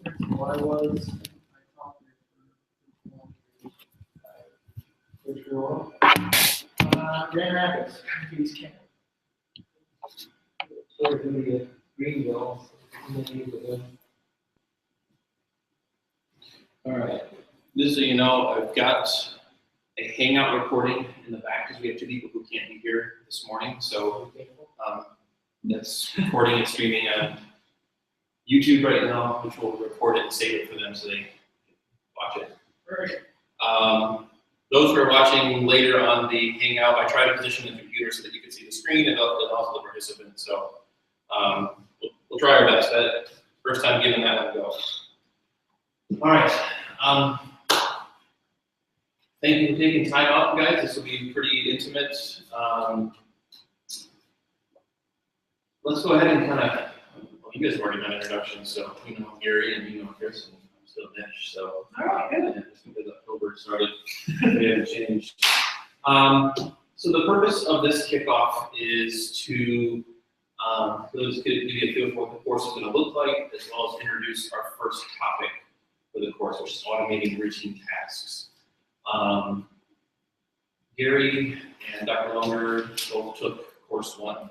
principal I was. I talked with which role? Grand Rapids, Keys County. So we're going to get Greenville. All right. Just so you know, I've got a Hangout recording in the back because we have two people who can't be here this morning. So that's recording and streaming on YouTube right now, which will record it and save it for them so they can watch it. Right. Those who are watching later on the Hangout, I try to position the computer so that you can see the screen and also the participants. So we'll try our best. That first time giving that one a go. All right. Thank you for taking time out, guys. This will be pretty intimate. Let's go ahead and kind of, well, you guys have already done introductions, so you know Gary and you know Chris, and I'm still Mitch. So All right, good. just because October started, we haven't changed. So the purpose of this kickoff is to give you a feel for what the course is going to look like, as well as introduce our first topic for the course, which is automating routine tasks. Gary and Dr. Longer both took course 1.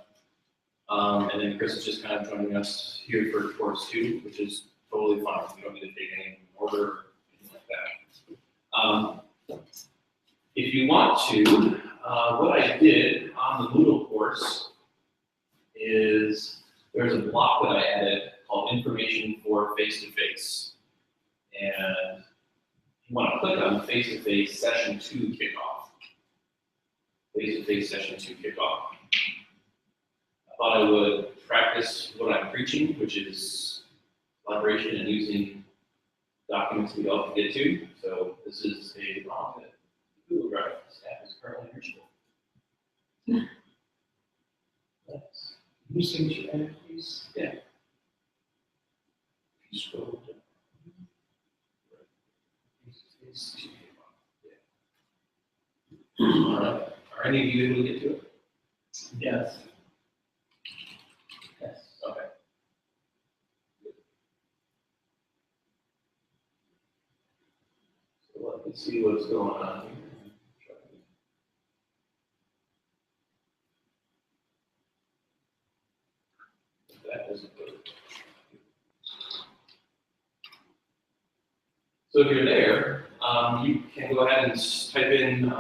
And then Chris is just kind of joining us here for course 2, which is totally fine. We don't need to take anything in order or anything like that. If you want to, what I did on the Moodle course is there's a block that I added called Information for Face-to-Face. And you want to click on Face-to-Face Session 2 Kickoff. Face-to-Face Session 2 Kickoff. I thought I would practice what I'm preaching, which is collaboration and using documents we all can get to. So this is a ROM that Google Drive staff is currently reachable. Yes. Can you see what you added, please? Yeah. If you scroll down. All right. Are any of you able to get to it? Yes. Yes. Okay. So let me see what's going on here. That doesn't go. So if you're there, you can go ahead and type in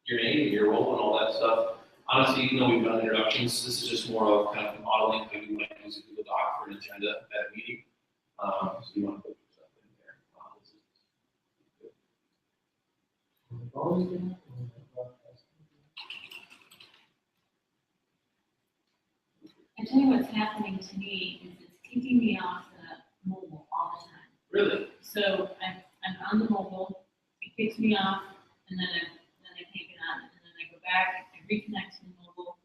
your name, your role, and all that stuff. Honestly, even though we've done introductions, this is just more of kind of modeling how you might use a Google Doc for an agenda at a meeting. So you want to put stuff in there. I tell you what's happening to me is it's kicking me off the mobile all the time. Really? So I'm on the mobile, it kicks me off, and then I can't get on, and then I go back, I reconnect to the mobile,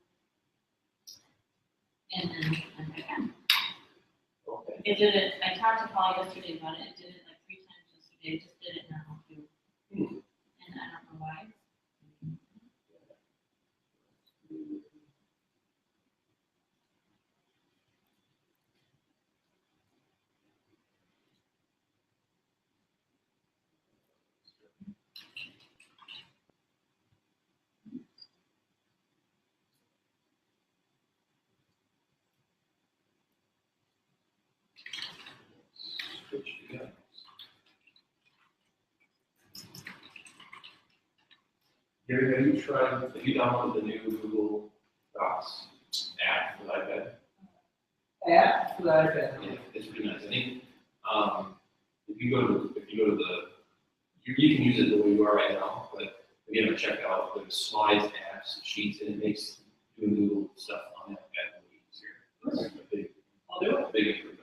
and then I'm back on. Okay. It did it. I talked to Paul yesterday about it. It did it like 3 times yesterday. It just did it now too, and I don't know why. Gary, have you downloaded the new Google Docs app for iPad? App for the iPad. Yeah, it's pretty nice. I think if you go to the, you can use it the way you are right now, but if you haven't checked out the slides, apps, sheets, and it makes doing Google stuff on that iPad really easier. It's a big, I'll do it. big improvement.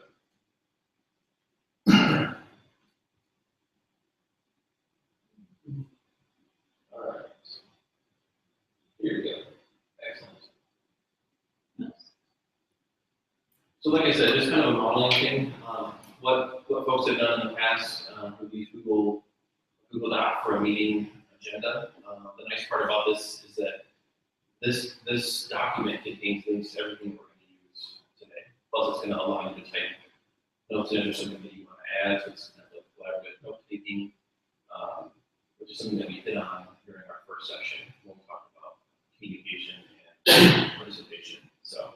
All right. Here we go. Excellent. So like I said, just kind of a modeling thing. What folks have done in the past with these Google Doc for a meeting agenda. The nice part about this is that this document contains links to everything we're going to use today. Plus, it's going to allow you to type notes in or something that you want to add, so it's kind of like collaborative note taking, which is something that we hit on during our first session when we talked about communication and participation. So,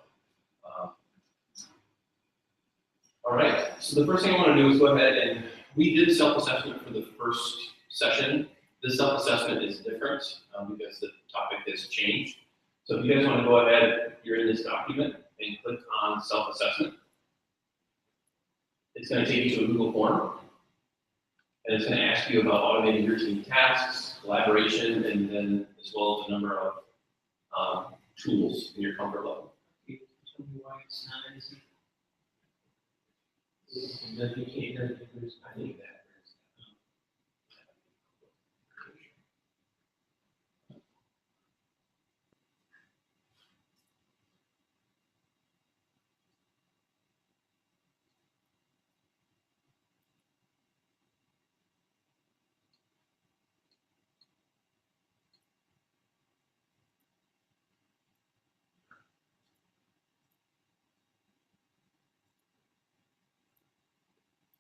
all right. So the first thing I want to do is go ahead and we did self-assessment for the first session. This self-assessment is different because the topic has changed. So if you guys want to go ahead, you're in this document and click on self-assessment. It's going to take you to a Google form. And it's going to ask you about automating routine tasks, collaboration, and then as well as a number of tools in your comfort level. Tell me why it's not easy. That you can't, there's, I think that.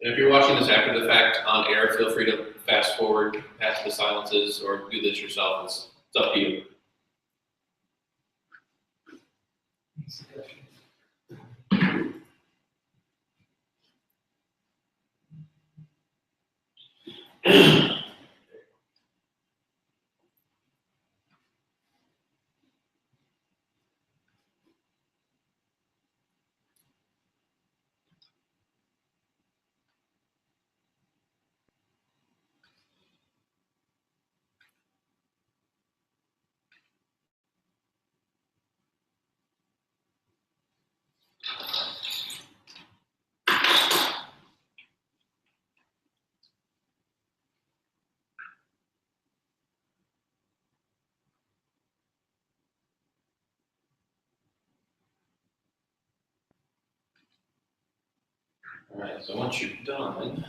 And if you're watching this after the fact on air, feel free to fast forward past the silences or do this yourself. It's up to you. All right, so once you're done,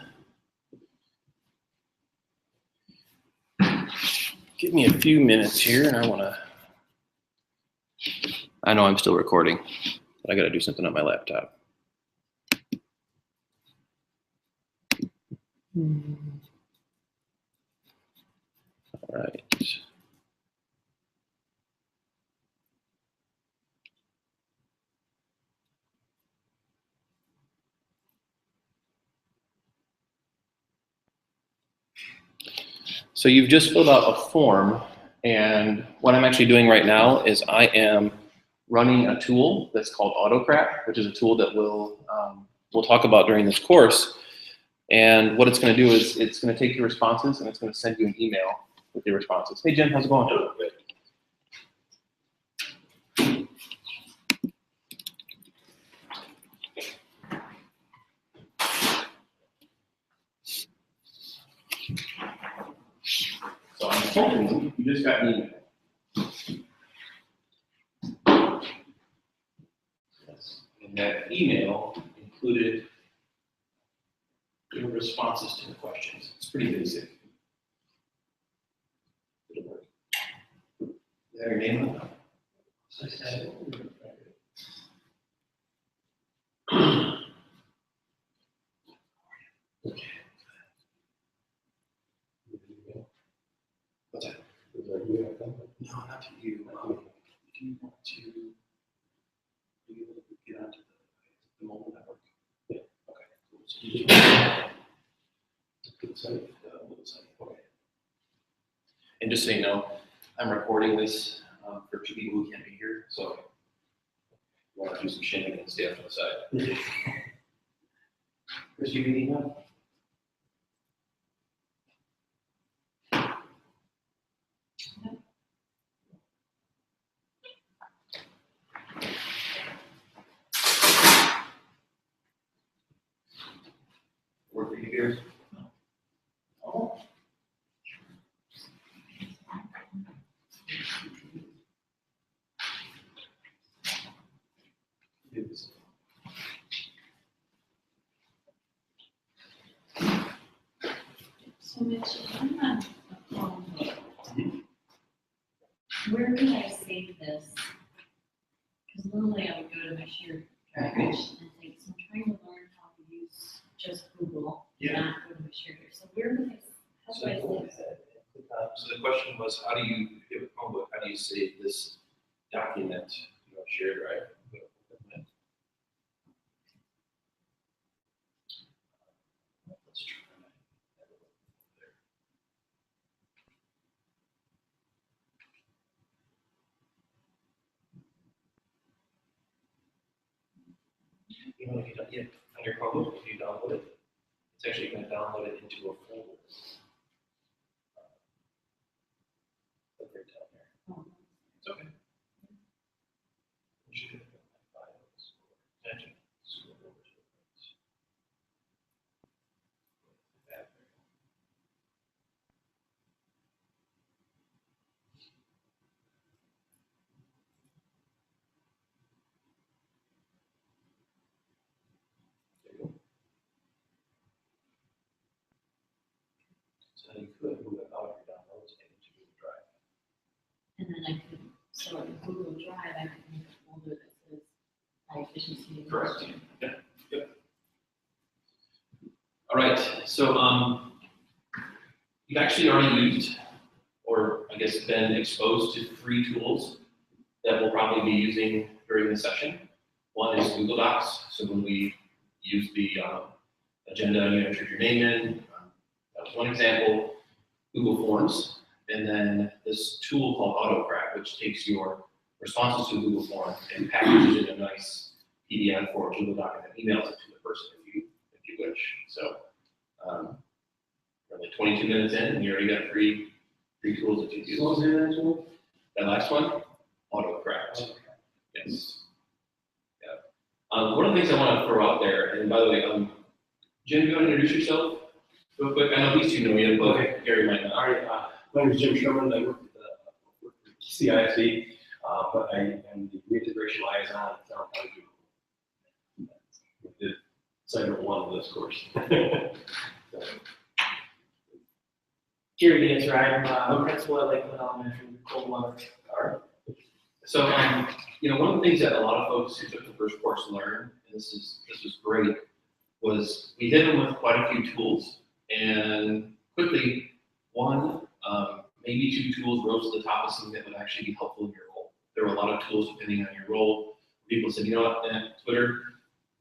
give me a few minutes here, and I know I'm still recording, but I got to do something on my laptop. All right. So you've just filled out a form, and what I'm actually doing right now is I am running a tool that's called Autocrat, which is a tool that we'll talk about during this course. And what it's going to do is it's going to take your responses and it's going to send you an email with your responses. Hey Jim, how's it going? Good. So I'm hoping you just got an email. Yes. And that email included your responses to the questions. It's pretty basic. Is that your name on it? Okay. What's that? No, not to you. If you want to be able to get onto the mobile network. Yeah. Okay. Cool. So you just okay. And just so you know, I'm recording this for two people who can't be here, so if you want to do some shenanigans, stay off to the side. Chris, you need email? Work for you here? Oh. So Mitch, I'm on a phone. Where can I save this? Because normally I would go to my shared drive and things. I'm trying to learn how to use just Google, Yeah. not go to a shared drive. So where do I, how do I save it? So the question was, how do you, if you have a Chromebook, how do you save this document, shared drive? Let's try. If you don't, yeah, on your Chromebook, if you download it, it's actually going to download it into a folder. Look right down there. Oh, It's okay. You should have files. Imagine, scroll over to it. That there. There you go. So you could move it out of your downloads and into Google Drive. And then I could, so in Google Drive, I could make a folder that says high efficiency. Correct. Yeah. Yep. All right. So you've actually already used, or I guess been exposed to 3 tools that we'll probably be using during the session. One is Google Docs. So when we use the agenda, you entered your name in. That was one example. Google Forms, and then this tool called AutoCraft, which takes your responses to a Google form and packages it in a nice PDF or Google Doc and then emails it to the person if you wish. So we're like 22 minutes in, and you already got three tools that you use. What was the other tool? That last one, AutoCraft. Yes. Yeah. One of the things I want to throw out there, and by the way, Jim, you want to introduce yourself real quick? I know these two know you, but Okay. Gary might not. All right, my name is Jim Sherman. I work with CISD, but I am the reintegration liaison at Town County Juvenile. We did segment 1 of this course. Gary Dancer, I'm principal at Lakeland Elementary, Coldwater. All right. So, one of the things that a lot of folks who took the first course learned, and this was great, was we hit them with quite a few tools, and quickly, one, maybe 2 tools rose to the top of something that would actually be helpful in your role. There were a lot of tools depending on your role. People said, you know what, Twitter,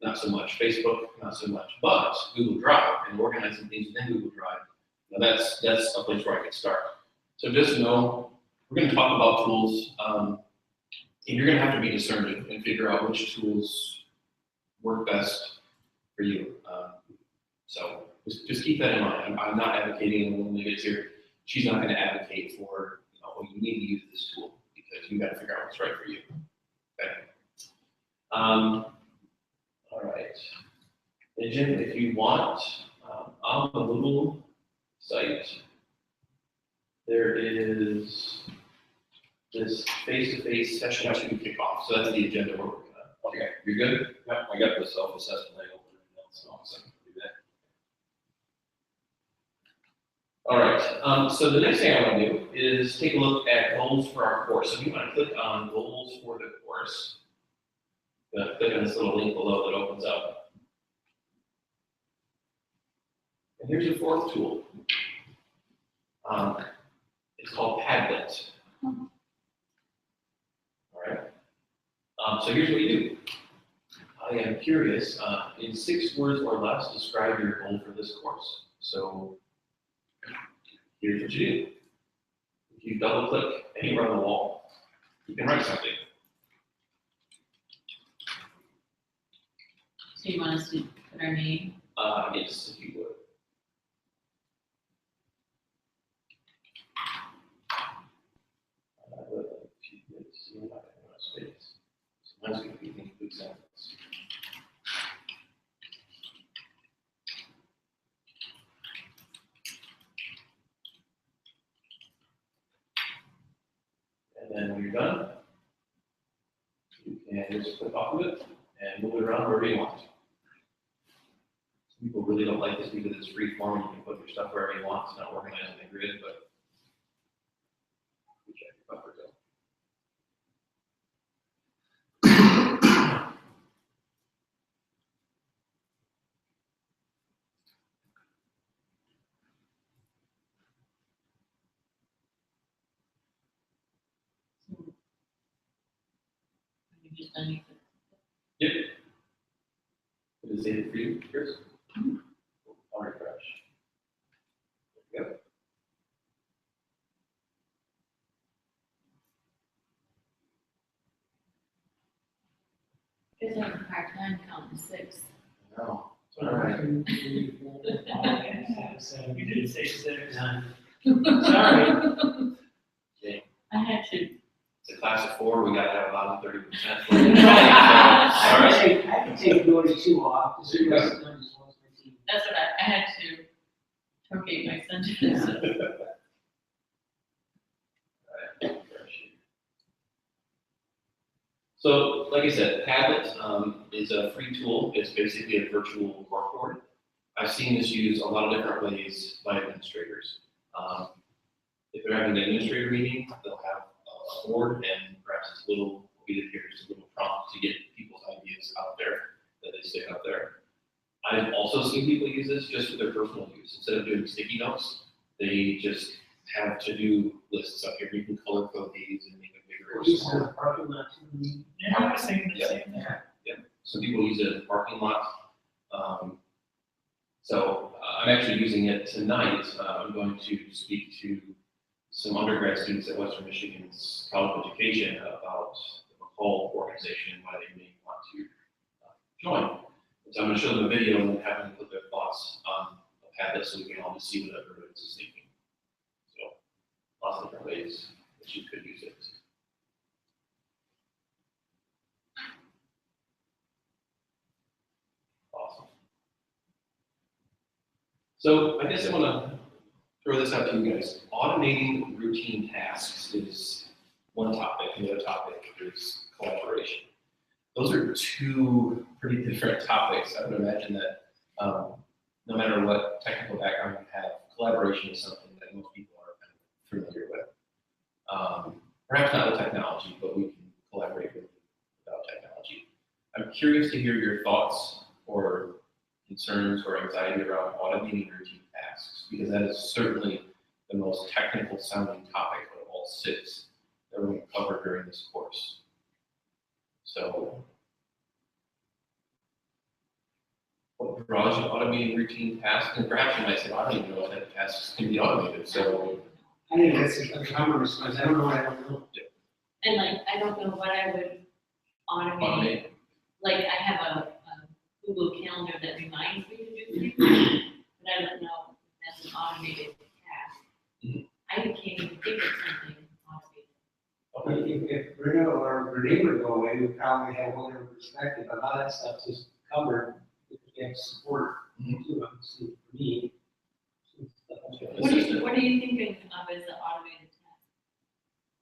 not so much. Facebook, not so much. But Google Drive and organizing things within Google Drive, that's a place where I could start. So just know, we're going to talk about tools, and you're going to have to be discerning and figure out which tools work best for you. So just keep that in mind. I'm not advocating when Lily gets here. She's not going to advocate for, you need to use this tool because you got to figure out what's right for you. Okay. All right. And Jim, if you want, on the Moodle site, there is this face-to-face session 2 kickoff. So that's the agenda we're working on. Okay, you're good? Yeah, I got the self-assessment I opened and else, so I can do that. All right, so the next thing I want to do is take a look at goals for our course. So if you want to click on goals for the course, click on this little link below that opens up. And here's your 4th tool. It's called Padlet. All right. So here's what you do. I am curious, in 6 words or less, describe your goal for this course. So here's what you do. If you double click anywhere on the wall, you can write something. So you want us to put our name? Yes, if you would. I would like to see if I can run a space. So mine's going to be include sentence. And then when you're done, you can just click off of it and move it around wherever you want. Some people really don't like this because it's free form. You can put your stuff wherever you want. It's not organized in the grid, but you check your buffer zone. just underneath it. Yep. Is it for you, Chris? I'll refresh. Yep. Guess I have a hard time counting 6. No. So All right. 1, 2, 3, 4, 5, 6, 7. You did say 6. 9. Okay. I had to. It's a class of 4, we gotta have about 30%. I All right. can take Dory 2 off. There you go. That's what I had to truncate my sentence. So, like I said, Padlet is a free tool. It's basically a virtual corkboard. I've seen this used a lot of different ways by administrators. If they're having an administrator meeting, they'll have a board and perhaps it's a little, what we did here, just a little prompt to get people's ideas out there that they stick up there. I've also seen people use this just for their personal use. Instead of doing sticky notes, they just have to-do lists up here. You can color code these and make them bigger or smaller. Parking lot 2. Yeah, I was thinking the same thing. Some people use it in the parking lot. So I'm actually using it tonight. I'm going to speak to some undergrad students at Western Michigan's College of Education about the McCall organization and why they may want to join. So I'm going to show them a video and have them put their thoughts on a Padlet so we can all just see what everybody is thinking. So lots of different ways that you could use it. Awesome. So I guess I want to throw this out to you guys. Automating routine tasks is one topic, and the other topic is collaboration. Those are two pretty different topics. I would imagine that no matter what technical background you have, collaboration is something that most people are kind of familiar with. Perhaps not with technology, but we can collaborate without technology. I'm curious to hear your thoughts or concerns or anxiety around automating routine tasks, because that is certainly the most technical sounding topic of all 6 that we're going to cover during this course. So, what draws you to automating routine tasks? And perhaps you might say, I don't even know what type of tasks can be automated. So, I think that's a common response. I don't know what I don't know. And like, I don't know what I would automate. automate. Like, I have a Google Calendar that reminds me to do things, but I don't know if that's an automated task. Mhm. I can't even think of something automated. If Bruno or Renee were to go away, we probably have one different perspective. A lot of that stuff is covered if we have support too, obviously, for me. What are you thinking of as an automated task?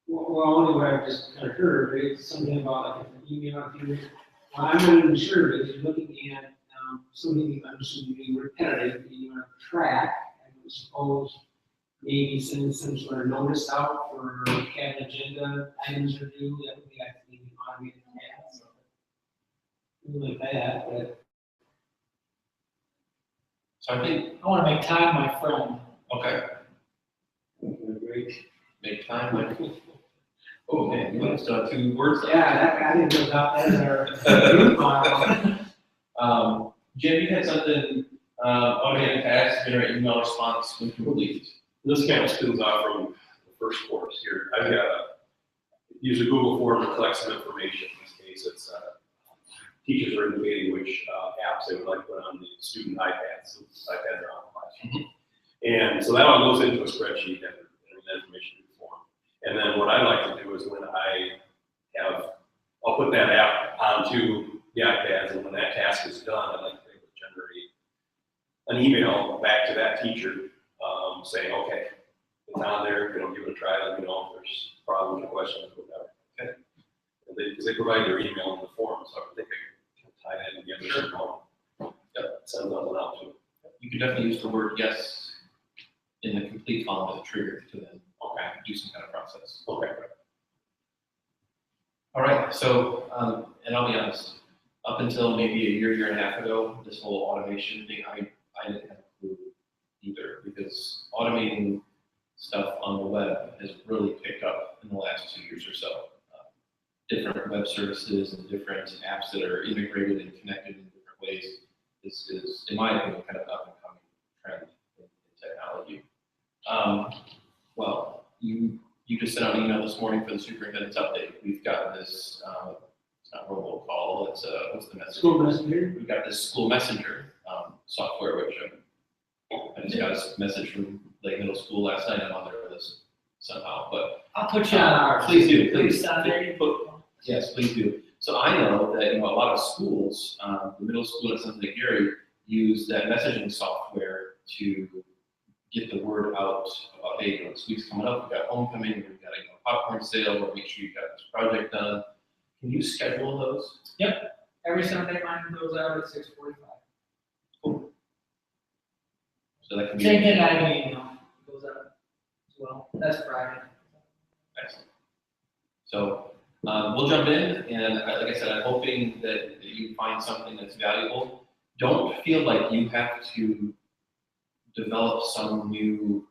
Well, only what I've just kind of heard, it's something about like an email, if you, well, I'm not even sure, but if you're looking at, something, I'm assuming being repetitive, that you want to track, I would suppose, maybe send some sort of notice out for cabinet agenda items are due, that would be actually an automated task. Something like that, but. So I think, I wanna make time my friend. okay, Great. make time. Like, oh man, you went to 2 words. there. Yeah, that guy didn't know about that in our model. Jim, you had something, automated tasks, generate email response when complete. This kind of spins off from the first course here. I've got use a Google form to collect some information. In this case, it's teachers are debating which apps they would like to put on the student iPads. So iPads are on the classroom. And so that all goes into a spreadsheet and an information form. And then what I like to do is when I'll put that app onto the iPads, and when that task is done, I'd like to be able to generate an email back to that teacher saying, okay, it's on there, give it a try, let me know if there's problems or questions or whatever. Okay. Because they provide their email in the form, so I think I can tie that together. Yep, send that one out too. You could definitely use the word yes in the complete column as a trigger to then do some kind of process. Okay. All right, so, and I'll be honest, up until maybe a year and a half ago, this whole automation thing, I didn't have a clue either, because automating stuff on the web has really picked up in the last 2 years or so. different web services and different apps that are integrated and connected in different ways is, in my opinion, kind of up and coming trend in technology. Well, you just sent out an email this morning for the superintendent's update. We've got this, it's not robocall, it's, what's the message? School messenger. We've got this school messenger software, which I just got a message from Lake Middle School last night. I'm on their list somehow, but I'll put you on ours. please do, please. Sunday. Yes, please do. So I know that, a lot of schools, the middle school and something like Gary, use that messaging software to get the word out about, hey, this week's coming up, we've got homecoming, we've got a popcorn sale, or make sure you've got this project done. Can you schedule those? Every Sunday, mine goes out at 6:45. So that can be. Same thing I mean, goes out as well. That's Friday. Excellent. So, we'll jump in, and like I said, I'm hoping that you find something that's valuable. Don't feel like you have to develop some new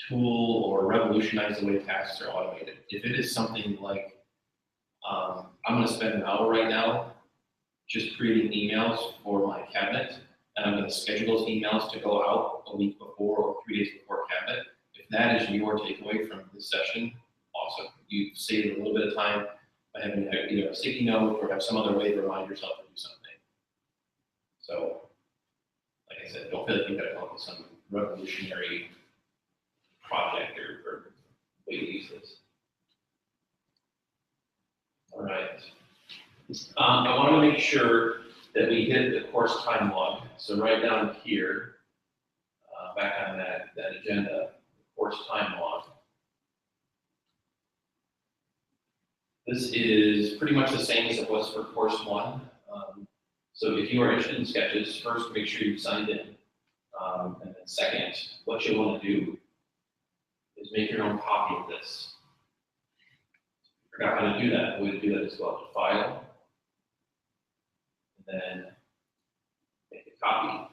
tool or revolutionize the way tasks are automated. If it is something like, I'm gonna spend an hour right now just creating emails for my cabinet, and I'm gonna schedule those emails to go out a week before or 3 days before cabinet. If that is your takeaway from this session, awesome. You saved a little bit of time by having either a sticky note or have some other way to remind yourself to do something. So, like I said, don't feel like you've got to come up with some revolutionary project or way to use this. All right. I want to make sure that we hit the course time log. So right down here, back on that agenda, course time log. This is pretty much the same as it was for course 1. So if you are interested in sketches, first make sure you've signed in. And then second, what you'll want to do is make your own copy of this. If you forgot how to do that, the way to do that is go up to File, and then make a copy.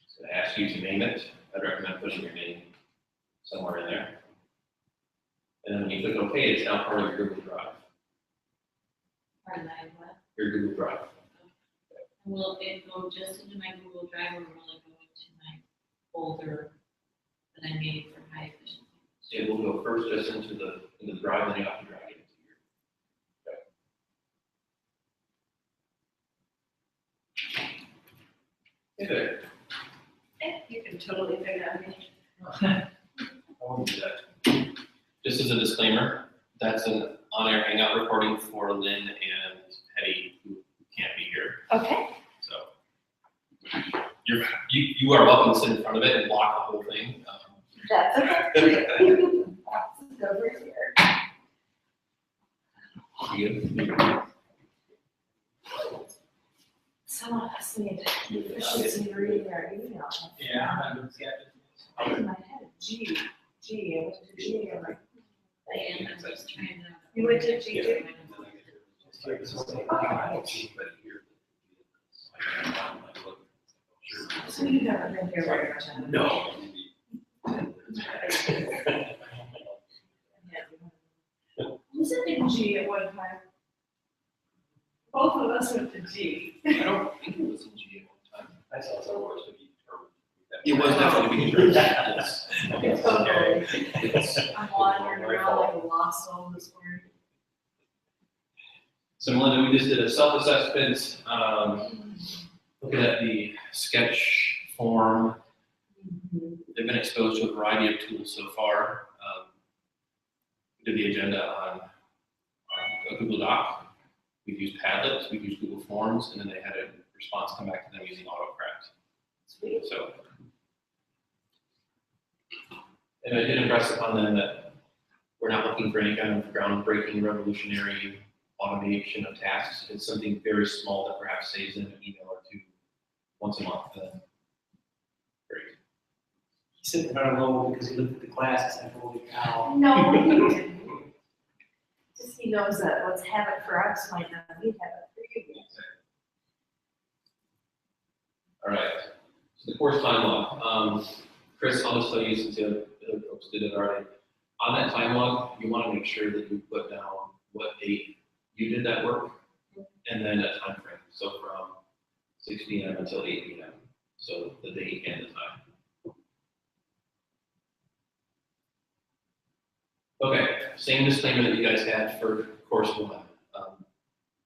It's going to ask you to name it. I'd recommend putting your name somewhere in there. And then when you click OK, it's now part of your Google Drive. Pardon that, what? Your Google Drive. Will it go just into my Google Drive, or will it go into my folder that I made for high efficiency? It will go first just into the drive, then you have to drag it into your. Hey there. You can totally figure out me. I want to do that. Just as a disclaimer, that's an on-air hangout recording for Lynn and Hetty, who can't be here. Okay. So you are welcome to sit in front of it and block the whole thing. That's okay. That's over here. You Someone asked me to efficiency reading their email. Yeah, I'm not sketches. I was in my head, G, I went to G, I'm like, And I'm just trying to. you went to G too? So you haven't been here very much. have you? No. Was it in G at one time? Both of us went to G. I don't think it was in G at one time. I saw somewhere to be determined. It was definitely being yes. Totally. It's I'm wandering around like a lost soul this morning. So Melinda, we just did a self-assessment, looking at the sketch form. They've been exposed to a variety of tools so far. We did the agenda on a Google Doc. We've used Padlet, we've used Google Forms, and then they had a response come back to them using AutoCraft. Sweet. So, and I did impress upon them that we're not looking for any kind of groundbreaking, revolutionary automation of tasks. It's something very small that perhaps saves them an email or two once a month. Great. He said they're not alone because he looked at the classes and holy cow. No, he didn't. Just he knows that what's habit for us might not be habit for you. All right. So the course timeline. Chris, I'll just tell you since you have other folks did it already. On that time log, you want to make sure that you put down what date you did that work, and then a time frame. So from 6 p.m. until 8 p.m. So the date and the time. Okay, same disclaimer that you guys had for course 1.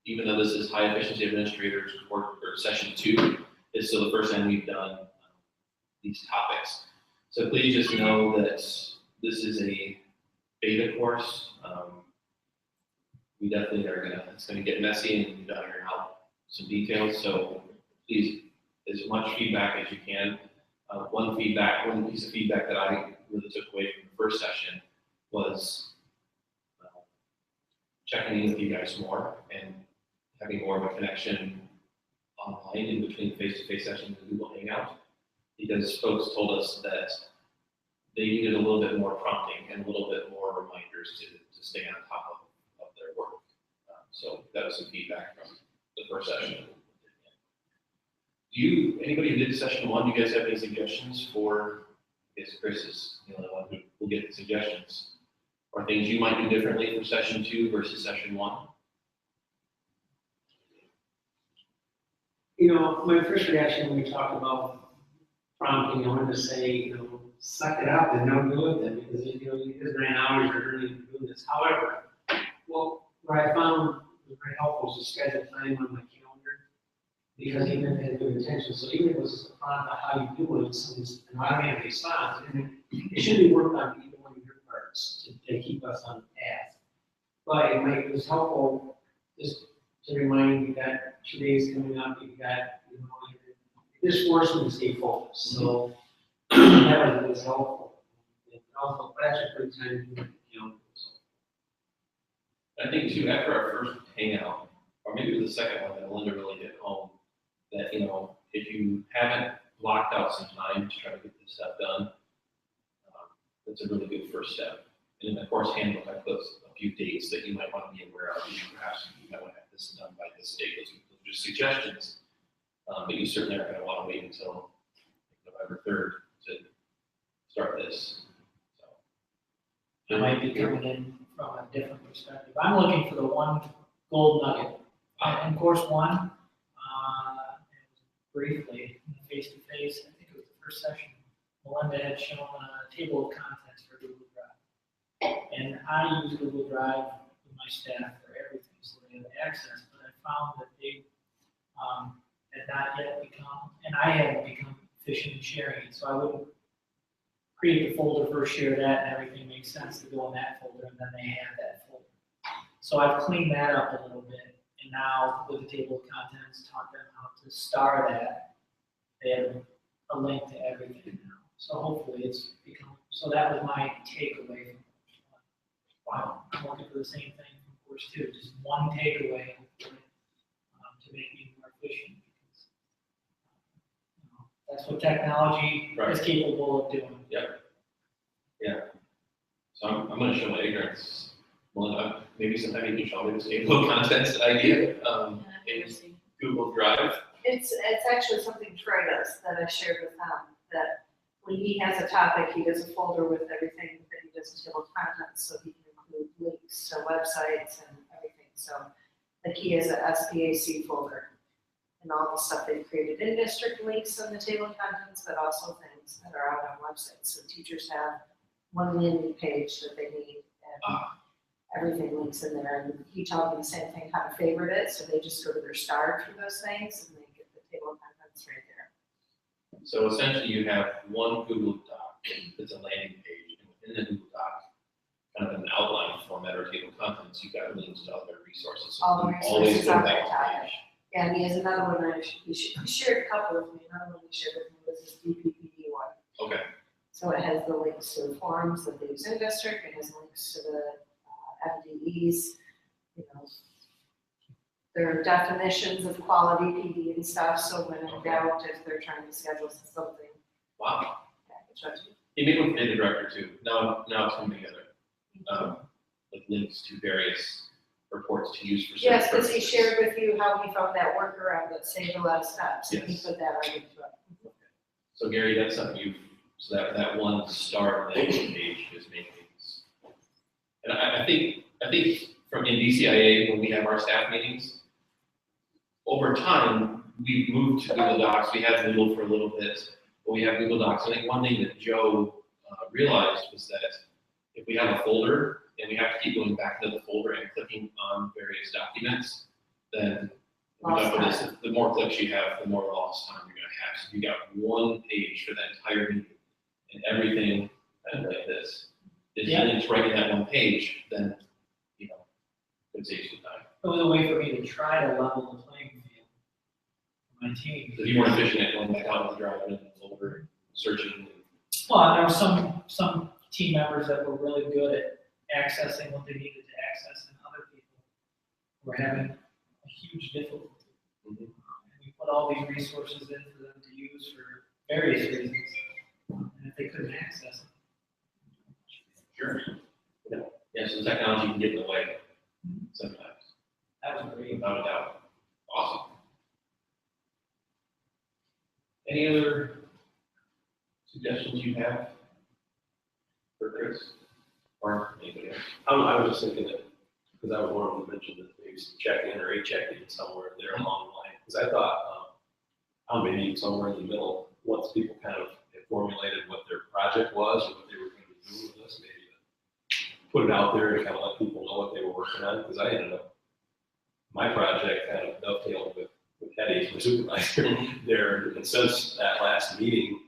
Even though this is high efficiency administrators report or session 2, it's still the first time we've done these topics. So please just know that this is a beta course. We definitely it's gonna get messy and we've got to iron out some details. So please, as much feedback as you can. One piece of feedback that I really took away from the first session was checking in with you guys more and having more of a connection online in between face-to-face sessions and Google Hangout, because folks told us that they needed a little bit more prompting and a little bit more reminders to stay on top of their work. So that was some feedback from the first session. Anybody who did session 1, do you guys have any suggestions for, I guess Chris is the only one who will get the suggestions, or things you might do differently for session 2 versus session 1? You know, my first reaction when we talked about prompting, I wanted to say, you know, suck it up and don't do it then, because, you know, you just ran hours or doing this. However, well, what I found was very helpful is to schedule time on my calendar, because even if it had good intention, so even if it was just a prompt about how you do it, it's an automatic response, and it should be worked on either one of your parts to keep us on path. But it was helpful just to remind you that 2 days coming up, you've got, you know, this forced me to stay focused. So that was helpful. And also, that's a good time to, you know. I think too, after our first hangout, or maybe it was the second one that Linda really hit home, that, you know, if you haven't blocked out some time to try to get this stuff done, that's a really good first step. And in the course handbook, I put a few dates that you might want to be aware of. Perhaps you might want to have this done by this date. Those are just suggestions, but you certainly aren't going to want to wait until November 3rd to start this. So, I might be coming in from a different perspective. I'm looking for the one gold nugget. In course 1, briefly, face-to-face, I think it was the first session, Melinda had shown a table of contents for Google Drive. And I use Google Drive with my staff for everything, so they have access, but I found that they had not yet become, and I hadn't become efficient in sharing it, so I would create the folder first, share that, and everything makes sense to go in that folder, and then they have that folder. So I've cleaned that up a little bit, and now with the table of contents, taught them how to star that. They have a link to everything now. So hopefully it's become, so that was my takeaway. Wow, I'm looking for the same thing from course 2, just one takeaway to make me more efficient. Because, you know, that's what technology is capable of doing. Yep. Yeah. So I'm going to show my ignorance. Melinda, maybe sometime you can show me this table of contents idea in Google Drive. It's actually something Troy does that I shared with him, that when he has a topic, he does a folder with everything that he does in table of contents, so he can include links to websites and everything. So like he has a SPAC folder and all the stuff they've created in district links on the table of contents, but also things that are out on websites. So teachers have one landing page that they need, and everything links in there. And he told me the same thing, how to favorite it, so they just go to their star for those things, and they get the table of contents right there. So essentially you have one Google Doc that's a landing page, and within the Google Doc, kind of an outline format or table of contents, you've got links to other resources. So All the you always resources go on back that to topic. page. Yeah, and he has another one he shared a couple with me. Another one he shared with me was his DPPD one. Okay. So it has the links to the forums that they use in district, it has links to the FDEs, you know, their definitions of quality PD and stuff, so when in doubt, if they're trying to schedule something, Wow. yeah, it's right. He made one for data director too. Now it's coming together. Like links to various reports to use for certain Yes, because he purposes. shared with you how he found that workaround that saved a lot of steps, and he Yes. put that right into it. So Gary, that's something you've So that one start landing page just makes things. And I think from in DCIA, when we have our staff meetings, over time, we've moved to Google Docs. We had Google for a little bit, but we have Google Docs. I think one thing that Joe realized was that if we have a folder and we have to keep going back to the folder and clicking on various documents, then the more clicks you have, the more lost time you're going to have. So if you got one page for that entire meeting and everything kind of like this is linked right in that one page, then it saves you time. It was a way for me to try to level the playing field for my team. So if you weren't efficient at going back out of the drive and the folder, searching. Well, there were some team members that were really good at accessing what they needed to access, and other people were having a huge difficulty. Mhm. And we put all these resources in for them to use for various reasons, and if they couldn't access them. Sure. Yeah, so technology can get in the way sometimes, That was great. without a doubt. Awesome. Any other suggestions you have for Chris or anybody else? I was just thinking that, because I was wanting to mention that maybe some check-in or a check-in somewhere there along the line. Because I thought, maybe somewhere in the middle, once people kind of had formulated what their project was or what they were going to do with this, maybe put it out there and kind of let people know what they were working on. Because I ended up, my project kind of dovetailed with Eddie's, my supervisor there. And since that last meeting,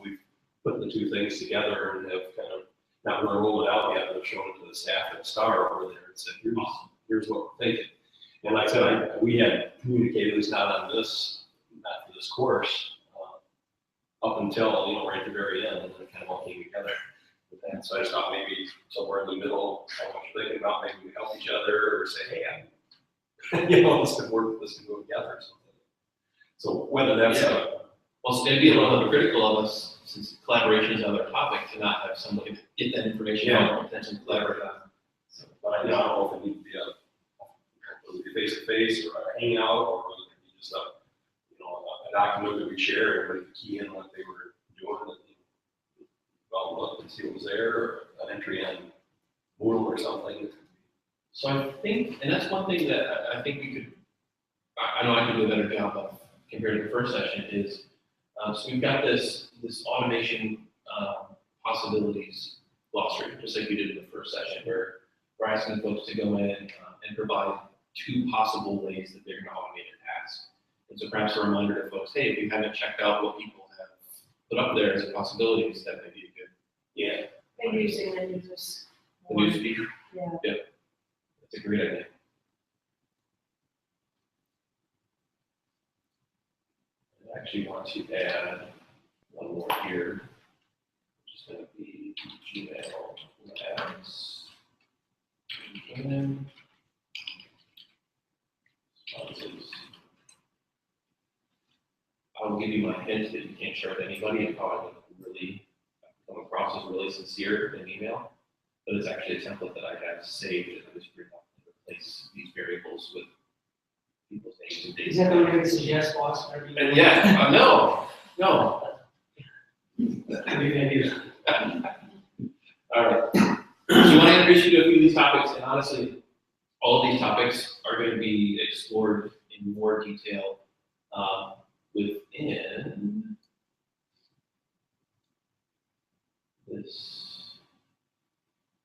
we've put the two things together and have kind of, not really rolled it out yet, but shown it to the staff at Star over there and said, here's what we're thinking. And like I said, we had communicated, at least not on this, not for this course, up until, right at the very end, and then it kind of all came together with that. So I just thought maybe somewhere in the middle, I want you thinking about maybe we help each other or say, hey, this could work, this could go together or something. So whether that's Well, so it'd be a little bit critical of us, since collaboration is another topic, to not have somebody get that information out and potentially collaborate on. So, but I don't know if it needs to be a face-to-face or a hangout, or whether it be just a document that we share, everybody could key in what they were doing and look and see what was there, or an entry on Moodle or something. So I think, and that's one thing that I think we could, I know I could do a better job of compared to the first session is, so we've got this automation possibilities glossary, just like we did in the first session, where we're asking folks to go in and provide two possible ways that they're going to automate a task. And so perhaps a reminder to folks, hey, if you haven't checked out what people have put up there as possibilities, that might be a good. Maybe using the news. The new speaker. Yeah. That's a great idea. I actually want to add one more here, which is going to be Gmail Labs. Responses. I will give you my hint that you can't share with anybody and how I would really come across as really sincere in email, but it's actually a template that I have saved and I just bring up and replace these variables with people's names and dates. Is that the one that suggests boss? And yeah, no. All right. So you want to introduce you to a few of these topics, and honestly, all of these topics are going to be explored in more detail within this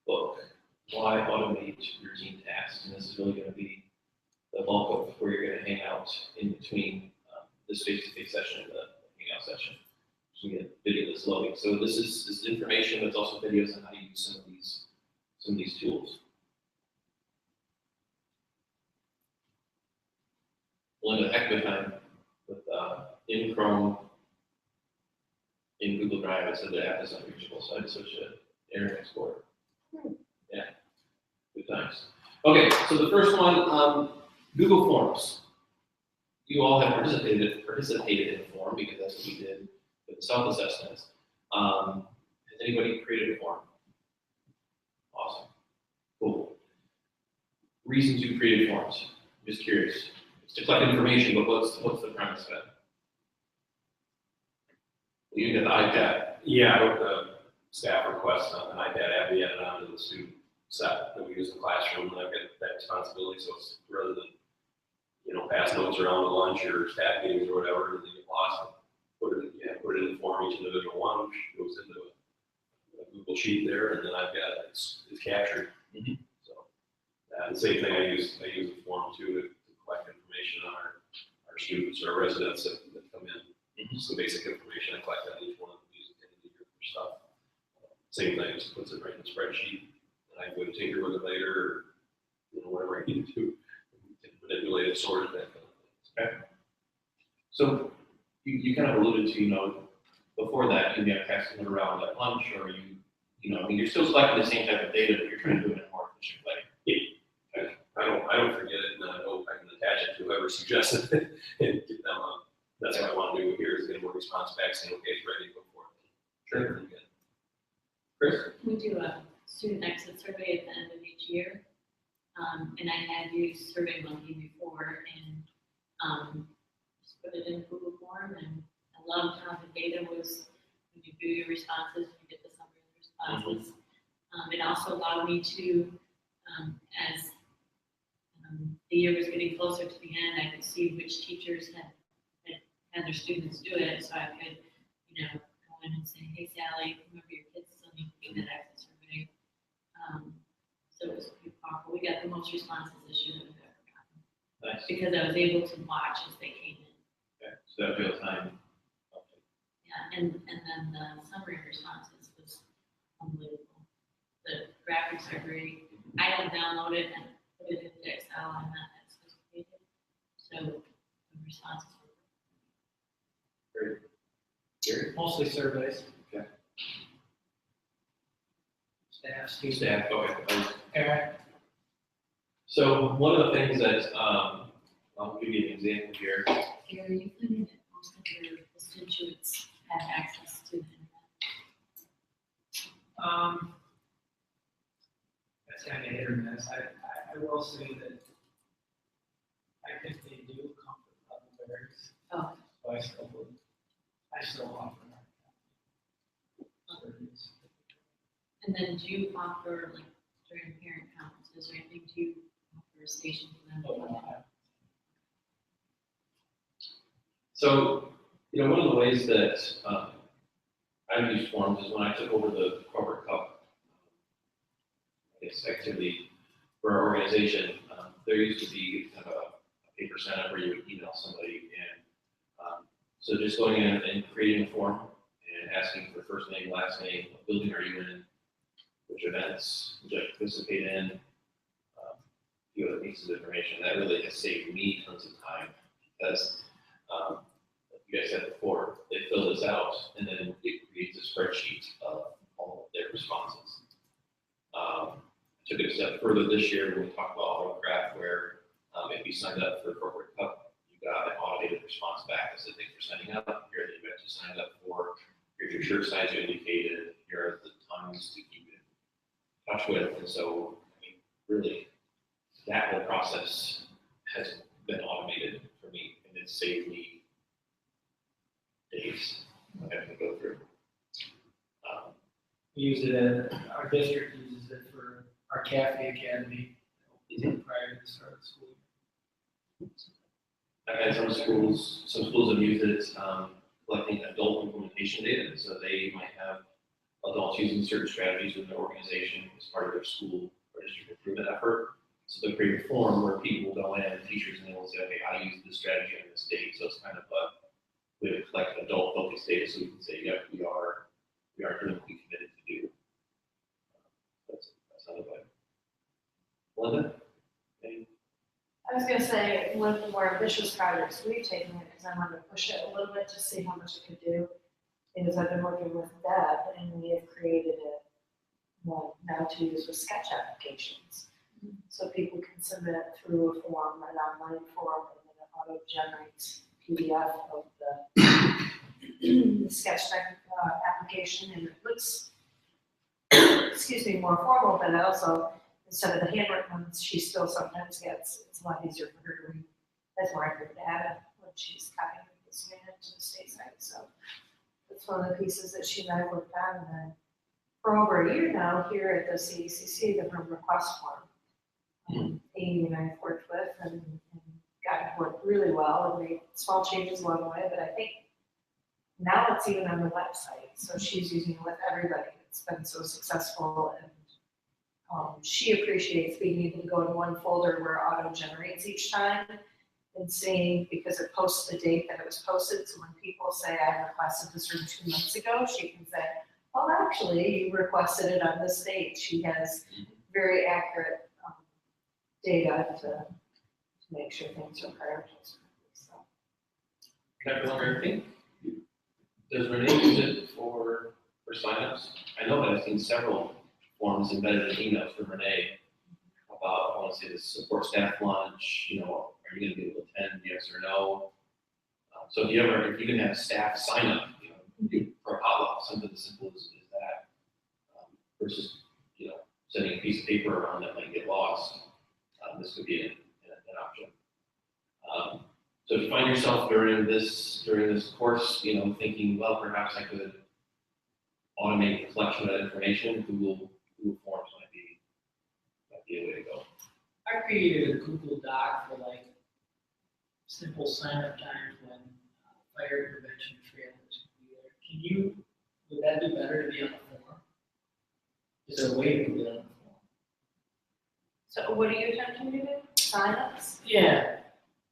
book, Why Automate Routine Tasks. And this is really going to be the bulk of where you're going to hang out in between this face-to-face session and the hangout session. So we get video that's loading. So this is information, but it's also videos on how to use some of these tools. We'll end a heck of a time with in Chrome, in Google Drive, it said the app is unreachable, so I had to switch to Internet Explorer. Yeah, good times. Okay, so the first one, Google Forms. You all have participated in a form because that's what we did with the self-assessments. Has anybody created a form? Awesome. Cool. Reasons you created forms. I'm just curious. It's to collect information, but what's the premise of it? You get the iPad. Yeah, I wrote the staff request on an iPad app we added onto the student set that we use in the classroom, and I've got that responsibility, so it's rather than, pass notes around the lunch or staff meetings or whatever, and they get lost, put it in the form, each individual one, which goes into a Google sheet there, and then I've got, it's captured. Mhm. So, the same thing, I use the form too to collect information on our students or residents that come in. So basic information I collect on each one of them, use it in the year for stuff. Same thing, just puts it right in the spreadsheet, and I would tinker with it later, or, whatever I need to manipulate it, sort it, that kind of thing. So you kind of alluded to, before that, you have passing it around at lunch, or you're still collecting the same type of data, but you're trying to do it in a more efficient way. I don't forget it, and I hope I can attach it to whoever suggested it and get them on. That's what I want to do here, is get more response back, saying, okay, it's ready, go for it. Sure. Chris? We do a student exit survey at the end of each year. And I had used Survey Monkey before and, just put it in Google form, and I loved how the data was, when you do your responses, you get the summary of the responses. It also allowed me to, as the year was getting closer to the end, I could see which teachers had their students do it, so I could, go in and say, hey Sally, remember your kids still need to do that exit survey. So it was pretty powerful. We got the most responses this year that we've ever gotten, Nice. because I was able to watch as they came in. Okay, so that real time. Yeah, and then the summary responses was unbelievable. The graphics are great. I don't download it and put it into Excel. I'm not that sophisticated. So the responses were Gary? Mostly surveys. Okay. Staff, students. Staff, okay. Aaron? So one of the things that, I'll give you an example here. Gary, you finding that most of your constituents have access to the internet? That's kind of hit or miss. I will say that I think they do come from other areas. Oh. So I still offer that. And then do you offer, like, during parent conferences or anything, do you offer a station for them to plug in? So, one of the ways that I've used forms is when I took over the corporate cup, activity for our organization, there used to be kind of a paper sign-up where you would email somebody, and so just going in and creating a form and asking for first name, last name, what building are you in, which events would you like to participate in, a few other pieces of information. That really has saved me tons of time, because like you guys said before, they fill this out and then it creates a spreadsheet of all of their responses. Took it a step further this year when we talked about autograph, where if you signed up for Corporate Cup, you got an automated response back that said, thanks for signing up, here are the events you signed up for, here's your shirt size you indicated, here are the times to keep in touch with. And so, really, that whole process has been automated for me, and it's saved me days of having to go through. We use it our district uses it for our Cafe Academy prior to the start of the school year. I've had some schools have used it, collecting adult implementation data, so they might have adults using certain strategies within their organization as part of their school or district improvement effort. So they'll create a form where people will go in, teachers, and they will say, okay, I use this strategy on this date. So it's kind of a way to collect adult focused data, so we can say, yep, we are doing what we committed to do. That's another way. Linda? Any? I was gonna say, one of the more ambitious projects we've taken, because I wanted to push it a little bit to see how much it could do, is I've been working with Deb, and we have created a, now to use with sketch applications. So people can submit through a form, an online form, and then it auto-generates PDF of the sketch application, and it looks, excuse me, more formal, but also, instead of the handwritten ones, she still sometimes gets, it's a lot easier for her to read, has more accurate data when she's copying this unit to the state side, so That's one of the pieces that she and I worked on, and then for over a year now, here at the CECC, the room request form. Amy and I have worked with and gotten to work really well and made small changes along the way, but I think now it's even on the website, so she's using it with everybody. It's been so successful, and she appreciates being able to go in one folder where it auto generates each time and seeing, because it posts the date that it was posted, so when people say, I requested this room 2 months ago, she can say, well, actually, you requested it on this date. She has very accurate data to make sure things are prioritized. So. Dr. Lumber, does Renee use it for signups? I know that I've seen several forms embedded in emails from Renee about, I want to say the support staff lunch, you know, are you gonna be able to attend, yes or no? So if you can have staff sign up, you know, for a potluck, something as simple as that, versus, you know, sending a piece of paper around that might get lost, this could be an option. So if you find yourself during this course, you know, thinking, well, perhaps I could automate the collection of that information, Google Forms might be a way to go. I created a Google Doc for like simple sign up times when fire prevention trailers can be there. Would that be better to be on the form? Is there a way to do it on the form? So what are you attempting to do? Signups? Yeah,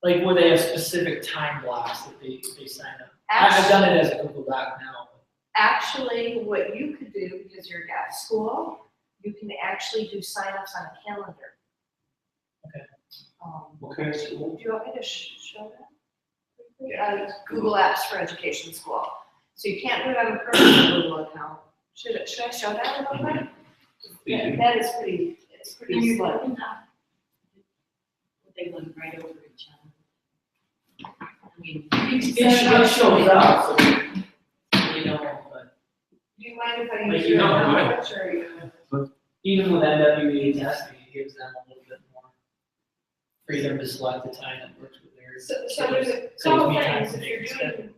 like where they have specific time blocks that they sign up. I've done it as a Google Doc now. Actually, what you could do, because you're at school, you can actually do signups on a calendar. Okay. What kind of school? Do you want me to show that? Yeah. Google Apps for Education School. So you can't do it on a personal Google account. Should I show that a little bit? Yeah, that is pretty, it's And pretty you're slow. going up. They went right over each other. I mean, It shows up, so you know, but Do you mind if I Like, use you your know, knowledge or you? even with NWA testing, it gives them a little bit more freedom to select the time that works with theirs. So there's a Saves couple me time things, to if make you're the schedule. doing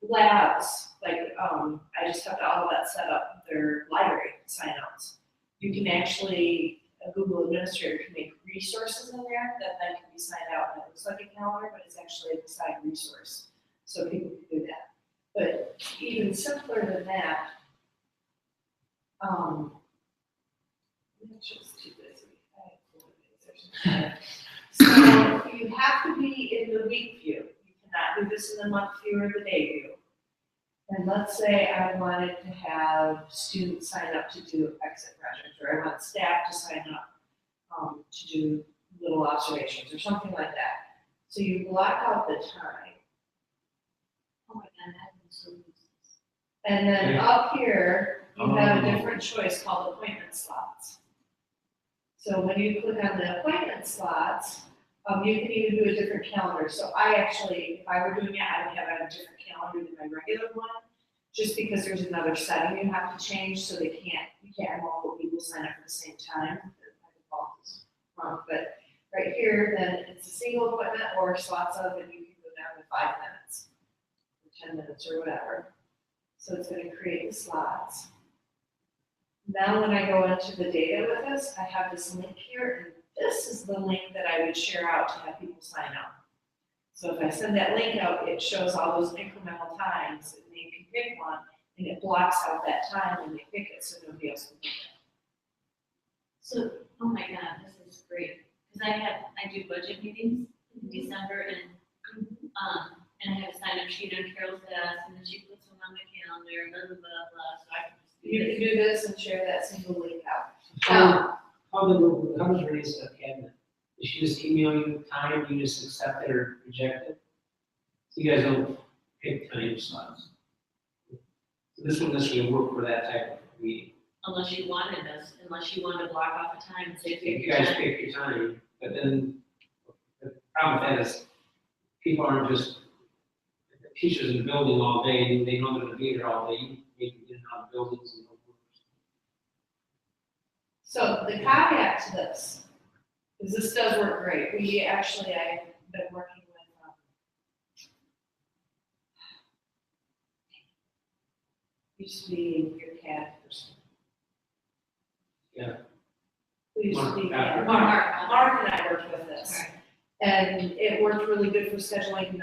labs, like, I just have all of that set up, their library signups. You can actually, a Google administrator can make resources in there that then can be signed out, and it looks like a calendar, but it's actually a side resource. So people can do that. But even simpler than that, I'm just too busy. So you have to be in the week view. You cannot do this in the month view or the day view. And let's say I wanted to have students sign up to do exit projects, or I want staff to sign up to do little observations or something like that. So you block out the time. oh my God, that was so useless. And then Yeah. up here, you have a Oh. different choice called appointment slots. So when you click on the appointment slots, you can even do a different calendar. So I actually, if I were doing it, I would have it on a different calendar than my regular one, just because there's another setting you have to change, so you can't have multiple people sign up at the same time. My default is wrong, but right here, then it's a single appointment or slots of, and you can go down to 5 minutes, or 10 minutes, or whatever. So it's gonna create the slots. Now, when I go into the data with this, I have this link here, and this is the link that I would share out to have people sign up. So if I send that link out, it shows all those incremental times, and they can pick one, and it blocks out that time when they pick it, so nobody else can pick it. So, oh my God, this is great, because I do budget meetings in December and I have a sign up sheet on Carol's desk, and then she puts them on my calendar, blah, blah, blah, blah, so I can just do You this. can do this and share that single link out. How does Renee set up cabinet? Does she just email you time, you just accept it or reject it? So you guys don't pick time slots. So this wouldn't necessarily work for that type of meeting. Unless you wanted us, unless you wanted to block off a time and say, If pick you your guys time. pick your time, but then the problem with that is people aren't just teachers in the building all day, and they know they're gonna be there all day, you need to get in on buildings and. So the caveat to this, is this does work great. I've been working with, Used to be your CAD person. Yeah. Who used to be Mark, CAD? after. Mark and I worked with this. Right. And it worked really good for scheduling,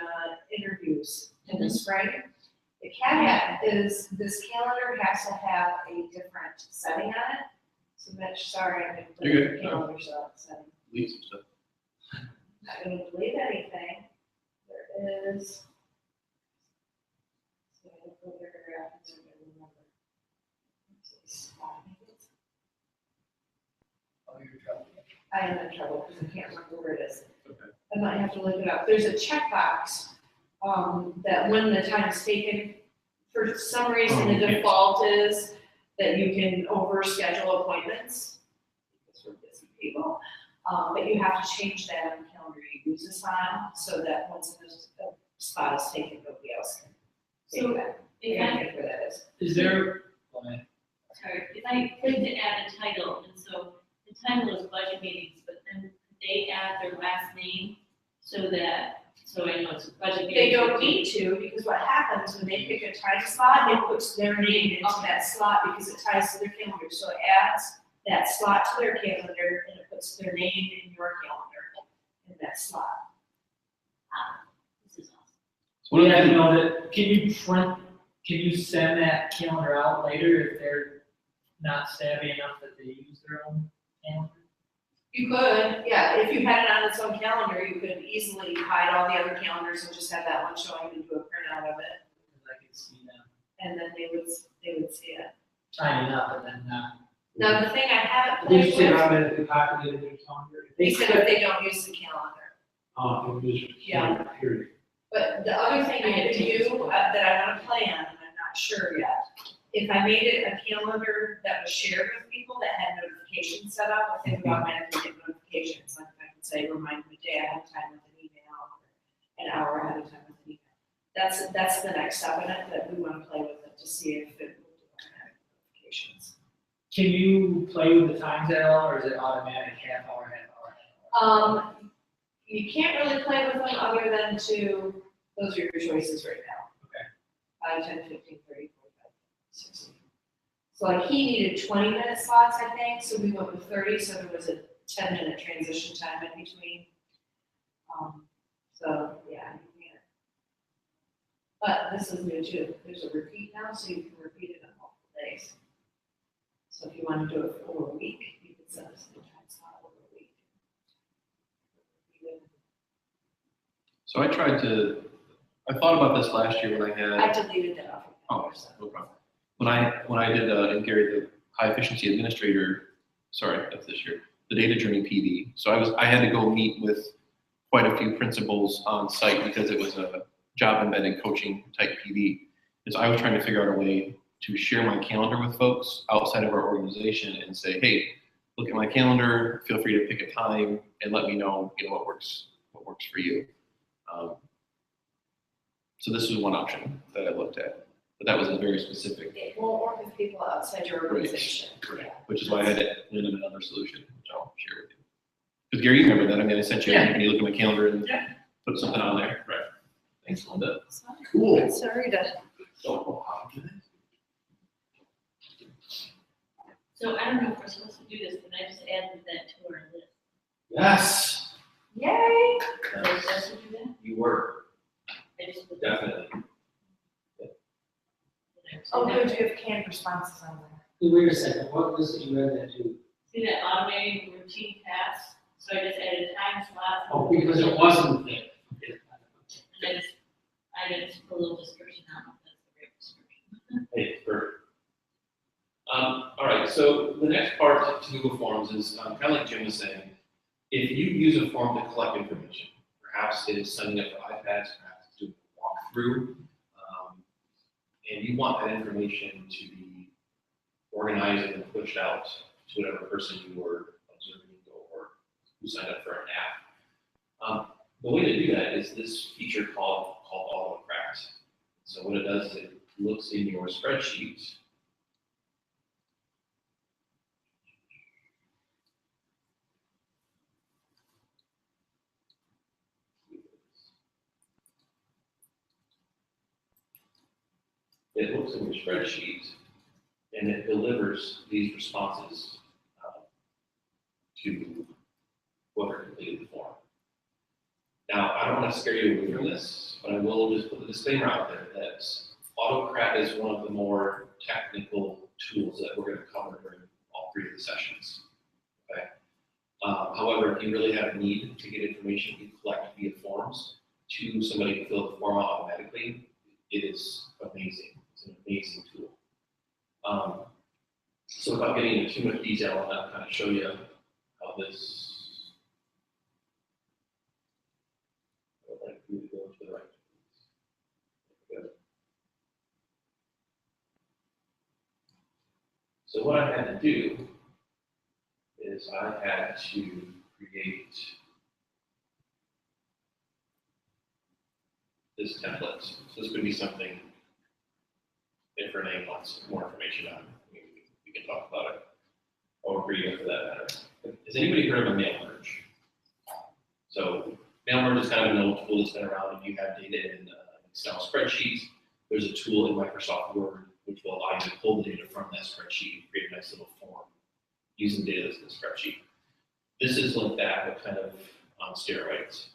interviews in the spring. The caveat is this calendar has to have a different setting on it. So Mitch, sorry, I'm gonna put You're your good. calendar setting. Leave some stuff. Not gonna delete anything. There is. So I don't know where you're at, so I'm gonna remember. Oh, you're in trouble. I am in trouble because I can't remember where it is. Okay. I might have to look it up. There's a checkbox, that when the time is taken, for some reason, Oh, the okay. default is that you can overschedule appointments. Because we're busy people, but you have to change that on the calendar you use this on, so that once a spot is taken, nobody else can So, take that. If I I, think where that is. Is there, go ahead. sorry, if I click to add a title, and so the title is budget meetings, but then they add their last name so that, so I know it's a budget meeting. They don't need to, because what happens when they pick a time slot, it puts their name into that slot because it ties to their calendar. So it adds that slot to their calendar and it puts their name in your calendar in that slot. This is awesome. So what Yeah, do you they- know that, can you send that calendar out later if they're not savvy enough that they use their own calendar? You could, yeah, if you had it on its own calendar, you could easily hide all the other calendars and just have that one showing and do a printout of it. Because I could see them And then they would see it. signing up and then not. Now, the thing I haven't Did you played say with, automatically populated their calendar? If they said if they don't use the calendar. Oh, it was. Yeah. Period. But the other thing I could do, that I wanna plan, and I'm not sure yet, if I made it a calendar that was shared with people that had notifications set up, I think we automatically get notifications, like I can say, remind me day ahead of time with an email, or an hour ahead of time with an email. That's the next step in it, that we wanna play with it to see if it will do automatic notifications. Can you play with the times at all, or is it automatic half hour, half hour, half hour? You can't really play with them other than to, those are your choices right now. Okay. 5, 10, 15, 30, 45, 60. So like he needed 20-minute slots, I think, so we went with 30, so there was a 10-minute transition time in between. So, yeah, you can't. But this is new too, there's a repeat now, so you can repeat it on multiple days. So if you want to do it for over a week, you can set this in time slot over a week. So I thought about this last year when I had. I deleted that off of Oh, there, so. no problem. When I did, in Gary, the high efficiency administrator, sorry, that's this year, the data journey PD. So I had to go meet with quite a few principals on site because it was a job embedded coaching type PD. Is I was trying to figure out a way to share my calendar with folks outside of our organization and say, hey, look at my calendar, feel free to pick a time and let me know, what works for you. So this was one option that I looked at. But that was a very specific, It won't work with people outside your organization. Yeah. which is why I had to limit another solution, which I'll share with you. Because Gary, you remember that? I mean, I sent you, Yeah. can you look at my calendar and Yeah. put something on there? Right. Thanks, Linda. Cool. Sorry to. So, how can So I don't know if we're supposed to do this, but I just added that to our list. Yes. Yay! So we're supposed to do that? you were, I just put definitely. Oh, good, you have canned responses on there. Hey, wait a second, what list did you add that to? See that automating routine tasks? So I just added time slots. Oh, because it wasn't there. And I just put a little description on it, that's the right description. Hey, perfect. All right, so the next part to Google Forms is kind of like Jim was saying, if you use a form to collect information, perhaps it is signing up for iPads, perhaps it's doing a walkthrough, and you want that information to be organized and pushed out to whatever person you were observing or who signed up for an app. The way to do that is this feature called autocorrect. So what it does is it looks in your spreadsheet. it looks in your spreadsheet and it delivers these responses to whoever completed the form. Now, I don't want to scare you away from this, but I will just put the disclaimer out there that Autocrat is one of the more technical tools that we're going to cover during all three of the sessions. Okay. However, if you really have a need to get information you collect via forms to somebody to fill the form out automatically, it is amazing. It's an amazing tool. So without getting into too much detail, I'm going to kind of show you how this. I would like you to go to the right. Good. So what I had to do is I had to create this template. So this could be something if Renee wants more information on, we can talk about it. Or Rita for that matter. Has anybody heard of a mail merge? So mail merge is kind of an old tool that's been around. If you have data in Excel spreadsheets, there's a tool in Microsoft Word which will allow you to pull the data from that spreadsheet and create a nice little form using data that's in the spreadsheet. This is like that, but kind of on steroids.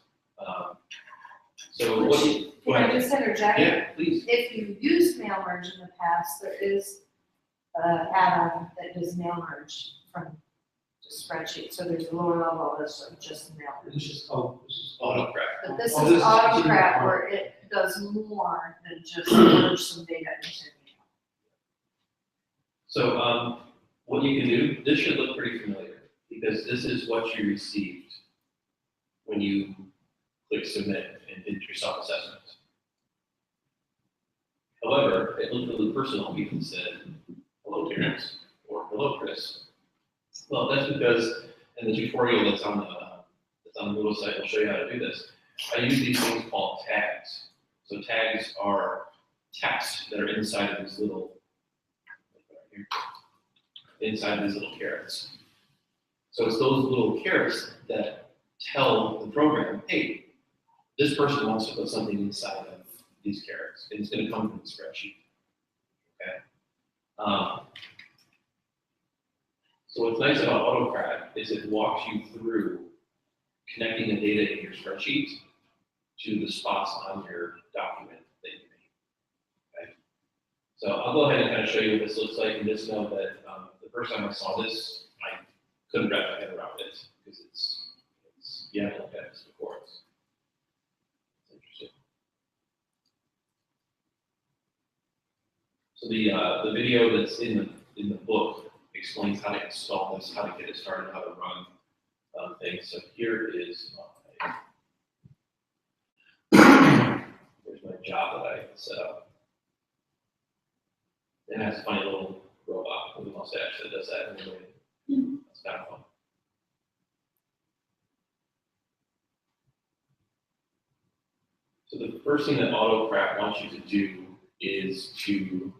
So what you, Can I just interject? yeah, please. If you've used mail merge in the past, there is an add-on that does mail merge from the spreadsheet. So there's a lower level that's just mail merge. This is called, Autocrat. But this Oh, is this is Autocrat continuing. where it does more than just merge some data into an email. So what you can do, this should look pretty familiar because this is what you received when you click submit and did your self-assessment. However, it looked a little personal because it said, hello Terrence, or hello Chris. Well, that's because in the tutorial that's on the Moodle site, I'll show you how to do this. I use these things called tags. So tags are text that are inside of these little carrots. So it's those little carrots that tell the program, hey, this person wants to put something inside of these carrots, and it's going to come from the spreadsheet. Okay. So what's nice about Autocrat is it walks you through connecting the data in your spreadsheet to the spots on your document that you made. Okay. So I'll go ahead and kind of show you what this looks like, and just know that the first time I saw this, I couldn't wrap my head around it because it's you haven't looked at this before. It's interesting. So the video that's in the book explains how to install this, how to get it started, how to run things. So here is here's my job that I set up. It has a funny little robot with a mustache that does that. Anyway, that's kind of fun. So the first thing that Autocrat wants you to do is to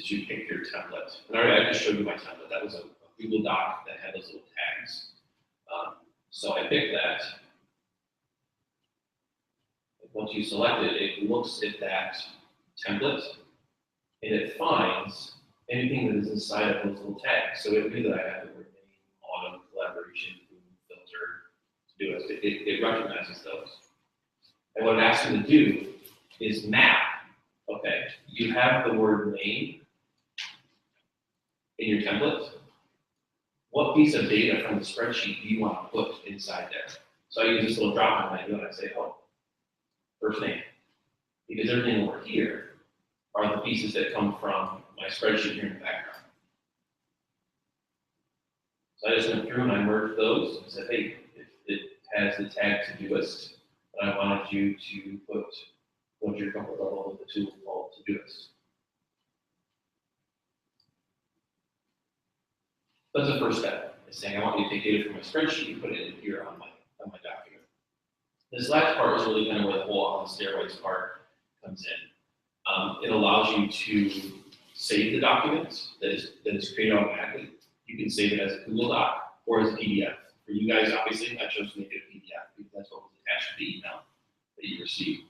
pick your template. And already I just showed you my template. That was a Google Doc that had those little tags. So I picked that. Once you select it, it looks at that template and it finds anything that is inside of those little tags. So it knew that I had the word name, autumn, collaboration, filter to do it. It recognizes those. And what it asks you to do is map. Okay, you have the word name in your template. What piece of data from the spreadsheet do you want to put inside there? So I use this little drop-down menu and I say, oh, first name. Because everything over here are the pieces that come from my spreadsheet here in the background. So I just went through and I merged those and said, hey, it has the tag Todoist, but I wanted you to put what's your comfort level with the tool called Todoist. That's the first step. It's saying I want you to take data from my spreadsheet and put it in here on my document. This last part is really kind of where the whole on steroids part comes in. It allows you to save the document that is created automatically. You can save it as a Google Doc or as a PDF. For you guys, obviously, I chose to make it a PDF because that's what was attached to the email that you received.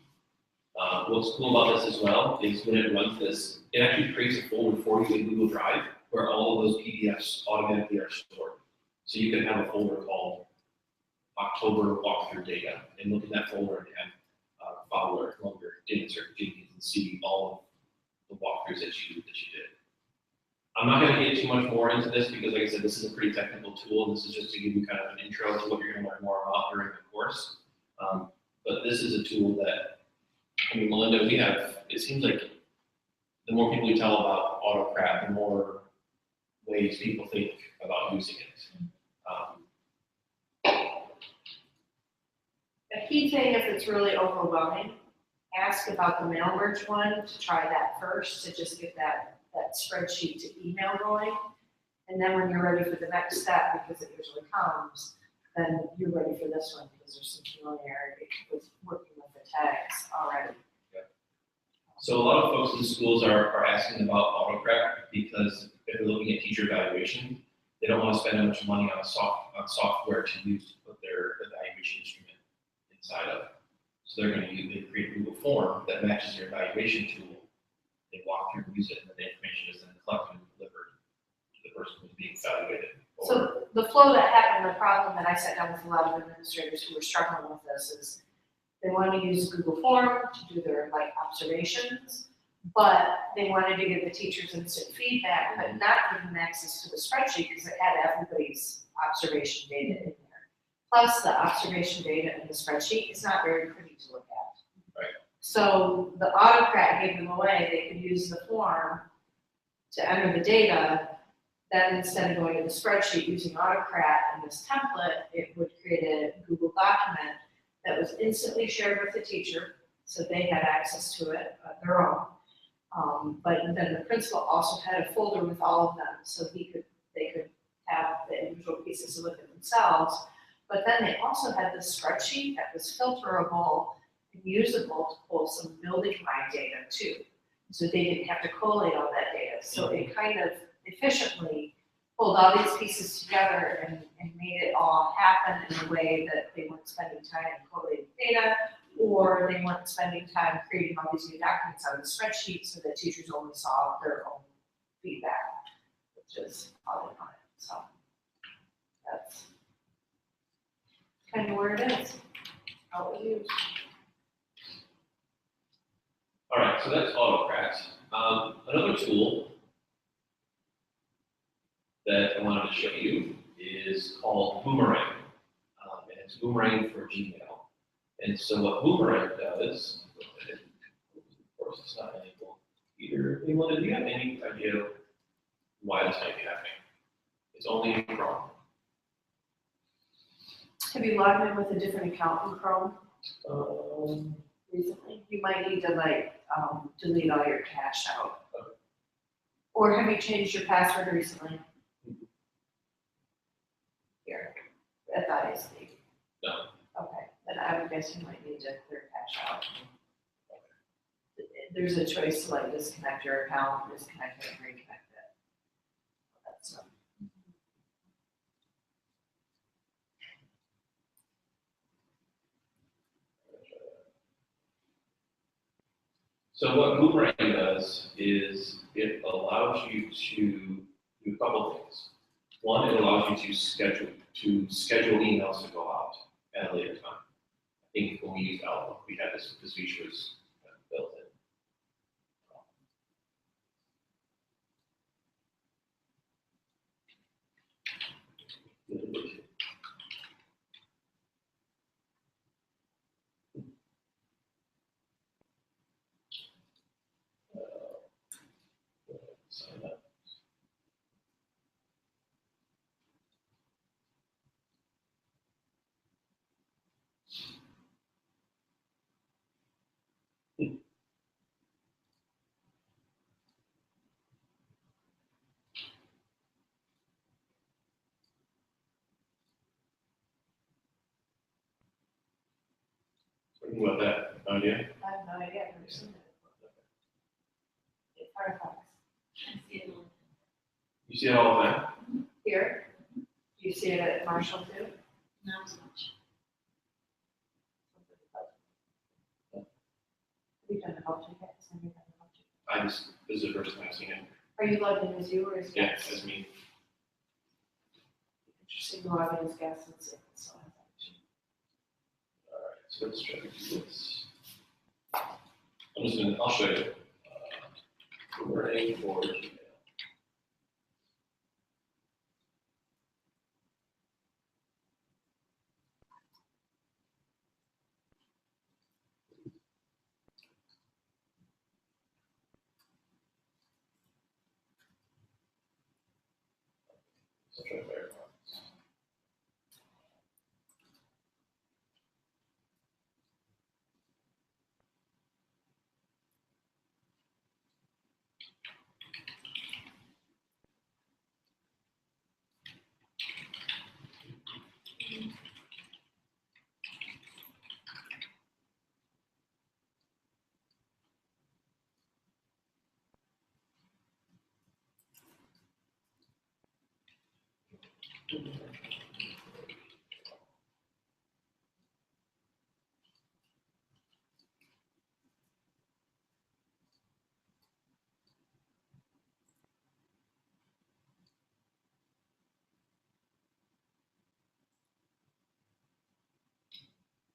What's cool about this as well is when it runs this, it actually creates a folder for you in Google Drive where all of those PDFs automatically are stored. So you can have a folder called October walkthrough data and look in that folder and have Fowler, Longer, Dennis, or Jenkins and see all of the walkthroughs that you did. I'm not going to get too much more into this because, like I said, this is a pretty technical tool. And this is just to give you kind of an intro to what you're going to learn more about during the course. But this is a tool that, I mean, Melinda, we have, it seems like the more people we tell about AutoCrat, the more ways people think about using it. A key thing, if it's really overwhelming, ask about the mail merge one to try that first, to just get that spreadsheet to email going. And then when you're ready for the next step, because it usually comes, then you're ready for this one, because there's some familiarity with working with the tags already. So a lot of folks in schools are asking about AutoCrat because if they're looking at teacher evaluation, they don't want to spend that much money on software to use to put their evaluation instrument inside of. So they're going to they create a Google form that matches your evaluation tool. They walk through, use it, and then the information is then collected and delivered to the person who's being evaluated. So the flow that happened, the problem that I sat down with a lot of administrators who were struggling with this is they wanted to use Google form to do their like observations, but they wanted to give the teachers instant feedback, but not give them access to the spreadsheet because it had everybody's observation data in there. Plus, the observation data in the spreadsheet is not very pretty to look at. Right. So the AutoCrat gave them away. They could use the form to enter the data. Then instead of going to the spreadsheet using AutoCrat and this template, it would create a Google document that was instantly shared with the teacher, so they had access to it of their own. But then the principal also had a folder with all of them, so they could have the individual pieces to look at themselves. But then they also had this spreadsheet that was filterable and usable to pull some building line data too. So they didn't have to collate all that data. So it kind of efficiently pulled all these pieces together and made it all happen in a way that they weren't spending time collating data, or they weren't spending time creating all these new documents out of the spreadsheet so that teachers only saw their own feedback, which is all they wanted. So that's kind of where it is, how it used. All right, so that's AutoCrat. Another tool that I wanted to show you is called Boomerang. And it's Boomerang for Gmail. And so what Boomerang does, of course it's not enabled either. Anyone, do you have any idea why this might be happening? It's only in Chrome. Have you logged in with a different account in Chrome recently? You might need to delete all your cache out. Okay. Or have you changed your password recently? Here, at the ISD. No. Okay, then I would guess you might need to clear cache out. There's a choice to like disconnect your account, disconnect it, and reconnect it. That's So what Boomerang does is it allows you to do a couple things. One, it allows you to schedule emails to go out at a later time. I think when we used Outlook, we had this feature was built in. Sign up. What that idea? I have no idea, I've never seen it. It's Firefox. I see it all. You see it all the time? Here, do you see it at Marshall too? Not as much. Have you helped you guys? Have you ever helped you? This is the first time I've seen it. Are you logged in as you or as Yeah, guest? as me. So you log in as guest and see. So I thought Alright, so let's try to do this. I'll show you. Wording for Gmail. So try to verify.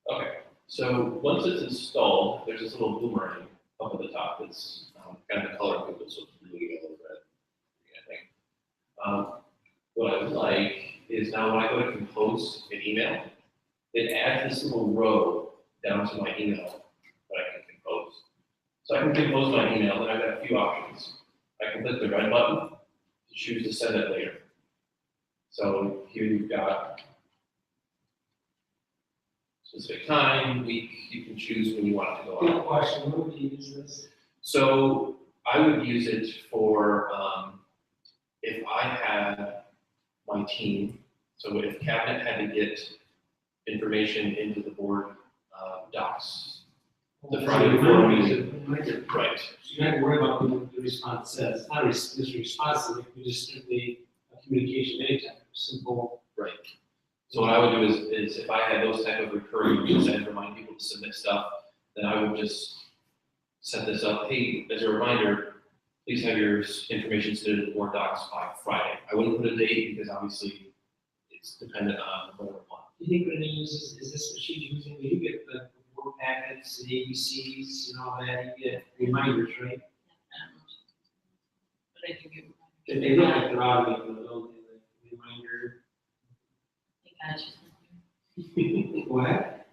Okay, so once it's installed, there's this little boomerang up at the top that's kind of the color coded, so it's blue, yellow, red, I think. What I would like is now when I go to compose an email, it adds this little row down to my email that I can compose. So I can compose my email, and I've got a few options. I can click the red button to choose to send it later. So here you've got specific time, week, you can choose when you want it to go out. Good question, what would you use this? So I would use it for, if I had my team, so if cabinet had to get information into the board docs, the Friday before meeting. Right. So you don't have to worry about what the response says, it's not just responsive, you just simply a communication anytime, simple. Right. So what I would do is if I had those type of recurring meetings and remind people to submit stuff, then I would just set this up, hey, as a reminder, please have your information submitted to the board docs by Friday. I wouldn't put a date because obviously it's dependent on whatever one. Do you think Renee uses, is this what she's using, you get the board packets, the ABCs, and all that, you get reminders, right? But I do get. If they look at the automated, they'll do the reminder. Thank God she's in here. What? I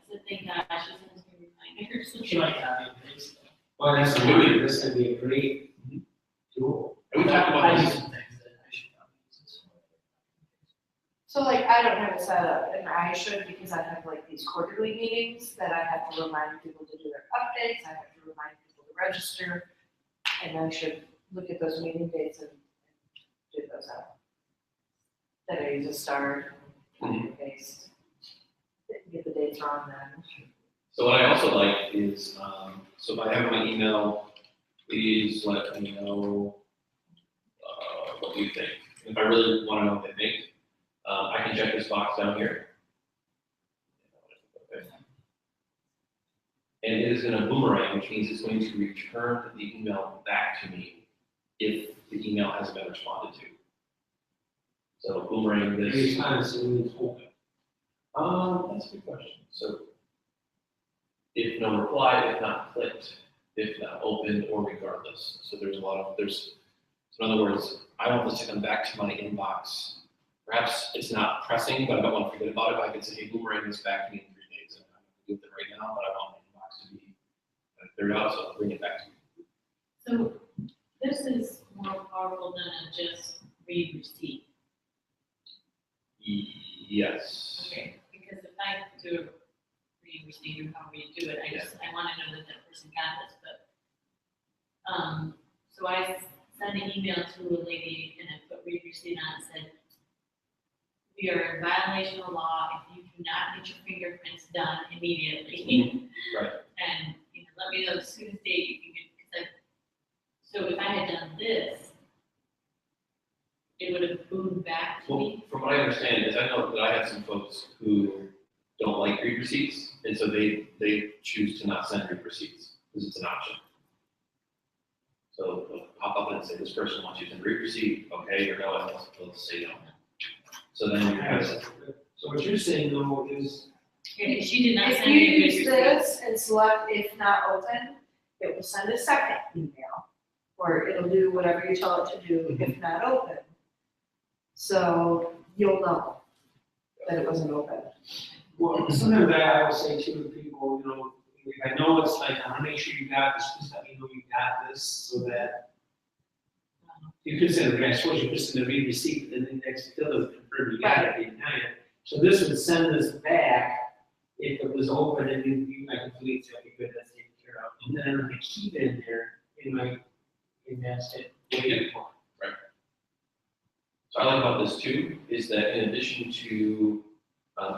said, thank God she's in here reminders. She might copy and paste it. Well, that's a reminder, this could be a great tool. And we talked about I this. use some things that I should probably use this for. So like, I don't have it set up, and I should, because I have like these quarterly meetings that I have to remind people to do their updates, I have to remind people to register, and I should look at those meeting dates and do those out. That I use a star, copy and paste. Get the dates wrong then. So what I also like is, so if I have my email, please let me know what you think. If I really want to know what they think, I can check this box down here. Okay. And it is going to boomerang, which means it's going to return the email back to me if the email hasn't been responded to. So boomerang this. Response to when it's open. That's a good question. So if no reply, if not clicked, if not opened, or regardless. So there's a lot of, so in other words, I want this to come back to my inbox. Perhaps it's not pressing, but I don't want to forget about it. I could say, hey, boomerang this back to me in 3 days. And I'm not going to do it right now, but I want my inbox to be cleared out, so bring it back to me. So this is more powerful than a just read receipt. Yes. Okay, because if I do a read receipt or however you do it, I want to know that that person got this, but, so I sent an email to a lady and I put read receipt on and said, we are in violation of law if you do not get your fingerprints done immediately. Right. And, let me know the soonest date you can get, so if I had done this, it would have boomed back to Well, me. from what I understand is I know that I have some folks who don't like read receipts, and so they choose to not send read receipts because it's an option. So they'll pop up and say, this person wants you to re-receive, okay, or no, and they'll say no. So then you have, So what you're saying though is, Yeah, she did not If send you me a good use receipt. this and select if not open, it will send a second email, or it'll do whatever you tell it to do if not open. So you'll know that it wasn't open. well, sometimes I always say to people, you know, I know it's like, I wanna make sure you got this, just let me know you got this, so that you could send a, I suppose you could send a read receipt, and then next, still doesn't confirm you got it, they deny it. So this would send us back if it was open and you, I could delete it, okay, good, that's taken care of. And then I'm gonna keep it in there in that state. so I like about this too, is that in addition to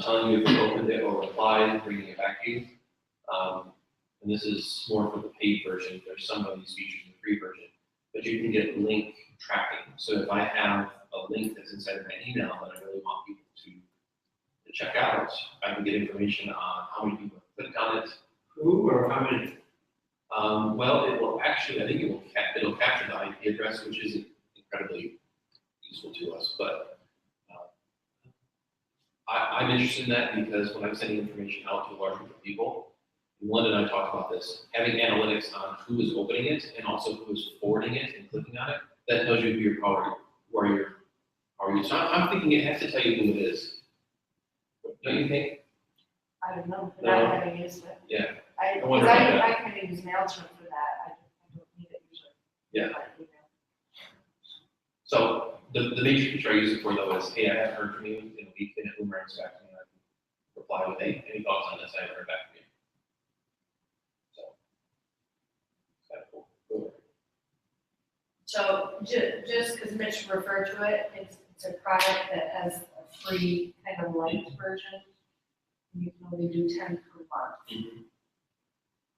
telling you if you opened it or replied, bringing it back to you, and this is more for the paid version, there's some of these features in the free version, but you can get link tracking. So if I have a link that's inside of my email that I really want people to check out, I can get information on how many people have clicked on it. Who or how many? Well, it will actually, I think it'll capture the IP address, which isn't incredibly useful to us, but I'm interested in that because when I'm sending information out to a large group of people, Linda and I talked about this, having analytics on who is opening it and also who is forwarding it and clicking on it, that tells you who your power, where your power is. So I'm thinking it has to tell you who it is. Don't you think? I don't know, No. not having used it. Yeah. I, I wonder because about that. I kind of use MailChimp for that, I don't need it usually. Yeah. By email. So the major feature I use it for though is, hey, I haven't heard from you in a week, and it boomerangs back to me, and I can reply with, hey, any thoughts on this? I haven't heard back from you. So. It's kind of cool. Cool. So just because Mitch referred to it, it's a product that has a free kind of light version. You can only do 10 per month. Mhm.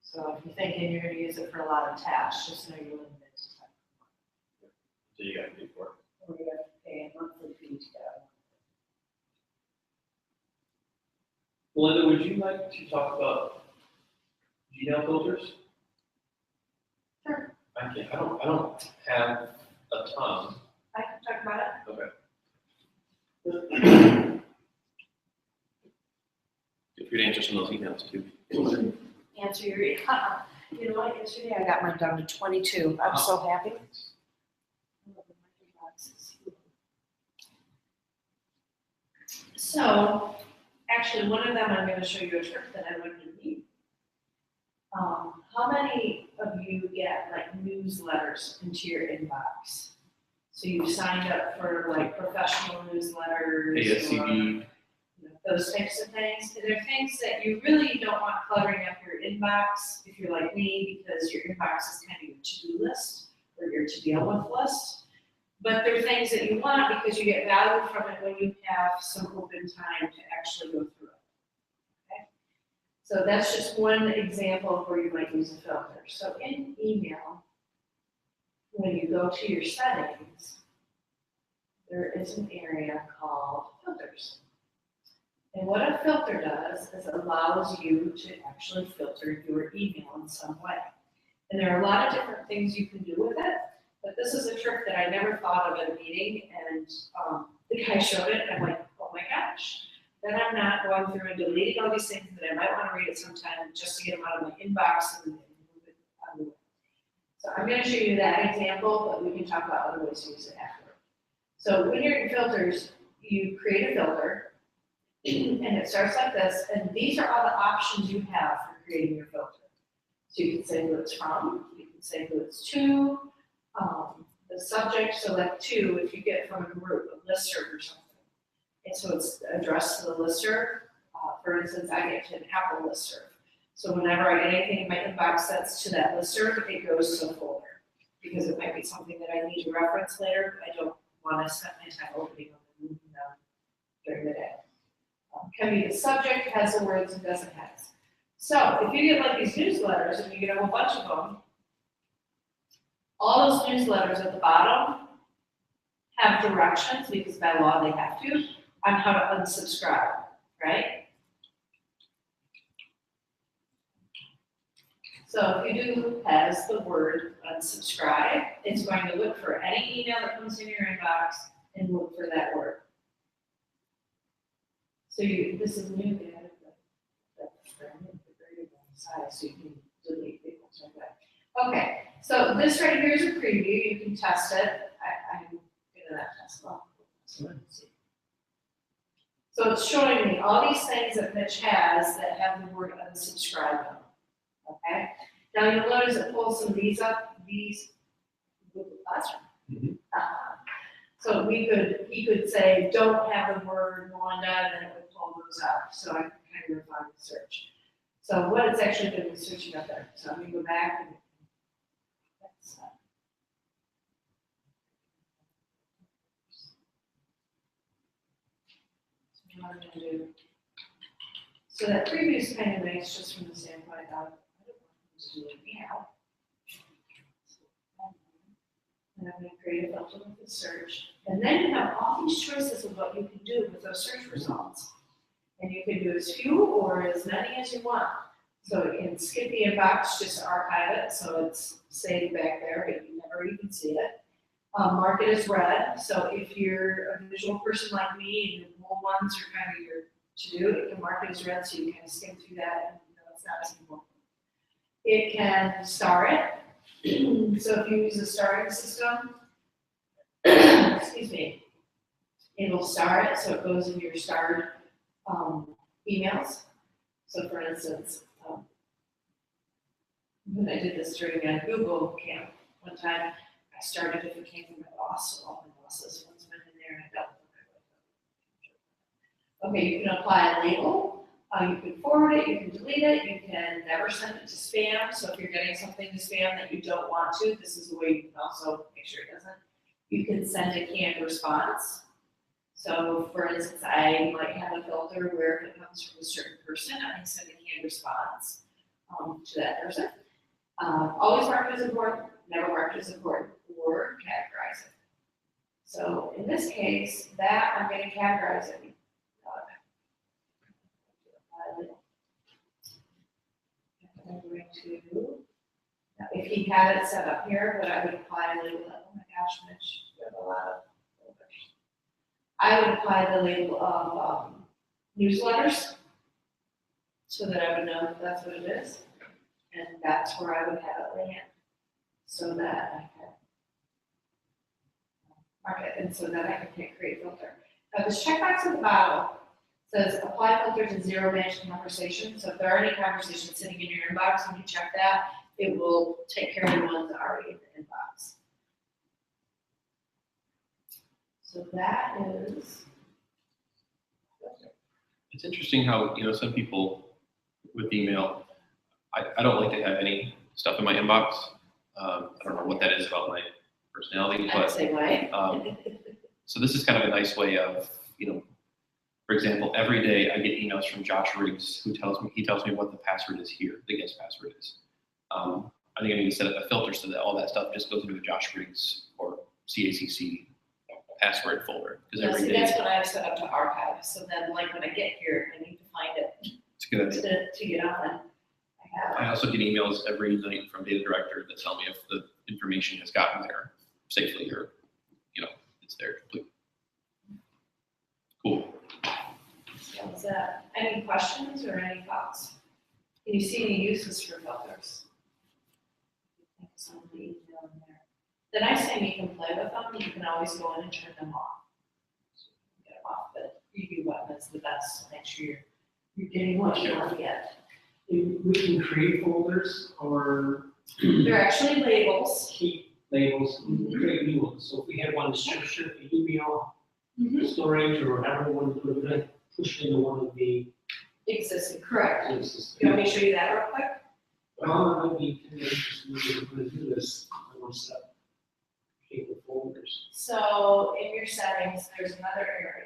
So if you're thinking you're gonna use it for a lot of tasks, just know you're limited to 10 per month. So you got to do for it. Or you have to pay a monthly fee to go. Melinda, would you like to talk about Gmail filters? Sure. I don't have a ton. I can talk about it. Okay. Feel free to answer some of those emails too. Answer your, you know what, yesterday I got mine down to 22. I'm so happy. So, actually, one of them, I'm gonna show you a trick that I learned in Meet. How many of you get like newsletters into your inbox? So you've signed up for like professional newsletters or, ASCB, those types of things. And they're things that you really don't want cluttering up your inbox if you're like me, because your inbox is kind of your to-do list or your to-deal with list. But they're things that you want because you get value from it when you have some open time to actually go through it. Okay? So that's just one example of where you might use a filter. So in email, when you go to your settings, there is an area called filters. And what a filter does is it allows you to actually filter your email in some way. And there are a lot of different things you can do with it, but this is a trick that I never thought of at a meeting, and the guy showed it, and I'm like, oh my gosh. Then I'm not going through and deleting all these things that I might want to read at some time just to get them out of my inbox and move it out of the way. So I'm going to show you that example, but we can talk about other ways to use it afterward. So when you're in filters, you create a filter, and it starts like this, and these are all the options you have for creating your filter. So you can say who it's from, you can say who it's to, the subject, so like to, if you get from a group, a listserv or something. And so it's addressed to the listserv. For instance, I get to an Apple listserv. So whenever I get anything in my inbox that's to that listserv, it goes to a folder. Because it might be something that I need to reference later, but I don't want to spend my time opening them and moving them during the day. Can be the subject, has the words, and doesn't have. So if you get like these newsletters and you get a whole bunch of them, all those newsletters at the bottom have directions, because by law they have to, on how to unsubscribe, right? So if you do has the word unsubscribe, it's going to look for any email that comes in your inbox and look for that word. So this is new, they added the variable size, so you can delete people like that. Okay, so this right here is a preview, you can test it. I'm gonna that test well. So it's showing me all these things that Mitch has that have the word unsubscribe on them, okay? Now you'll notice it pulls some of these up, these Google Classroom. So he could say, don't have the word Melinda, and then it would pull those out, so I can kind of refine the search. So what it's actually doing is searching up there, so I'm gonna go back and that's, so what I'm gonna do. So that preview is kind of nice just from the standpoint of, I don't want to do it now. And I'm gonna create a filter with the search. And then you have all these choices of what you can do with those search results. And you can do as few or as many as you want. So you can skip the inbox, just archive it, so it's saved back there, but you never even see it. Mark it as read, so if you're a visual person like me, and the bold ones are kind of your to-do, it can mark it as read, so you can skim through that and it's not as important. It can star it, so if you use a starring system, excuse me, it'll star it, so it goes in your starred emails. So for instance, when I did this during a Google camp one time, I started if it came from my boss, so all my bosses once went in there and I dealt with them. Okay, you can apply a label, you can forward it, you can delete it, you can never send it to spam. So if you're getting something to spam that you don't want to, this is the way you can also make sure it doesn't. You can send a canned response. So for instance, I might have a filter where if it comes from a certain person, I can send a canned response to that person. Always mark it as important, never mark it as important, or categorize it. So in this case, that I'm going to categorize it. I'm going to, now if he had it set up here, but I would apply a label, oh my gosh, Mitch, you have a lot of folders. I would apply the label of newsletters so that I would know that that's what it is. And that's where I would have it land so that I can mark it and so that I can create filter. Now this checkbox at the bottom says apply filter to zero match conversation. So if there are any conversations sitting in your inbox and you check that, it will take care of the ones that are already in the inbox. So that is. It's interesting how, some people with email, I don't like to have any stuff in my inbox. I don't know what that is about my personality, I'd but say way. so this is kind of a nice way of, for example, every day I get emails from Josh Riggs who tells me what the password is here, the guest password is. I think I need to set up a filter so that all that stuff just goes into a Josh Riggs or CACC password folder. Because every day That's what I've set up to archive. So then, like when I get here, I need to find it it's a good idea. to get on. I also get emails every night from data director that tell me if the information has gotten there safely or, it's there completely. Cool. So is that, any questions or any thoughts? Can you see any uses for filters? Some of the email in there. The nice thing, you can play with them, you can always go in and turn them off. So you can get them off, but preview button is the best, so make sure you're getting what you want to get. We can create folders or They're actually labels. keep labels, we can create new ones. So if we have one description, email, storage, or however we want to put it, push it into one of the Existing, correct. places. You want me to show you that real quick? Well, it might be kind of interesting if we're going to do this on step. Create the folders. So in your settings, there's another area.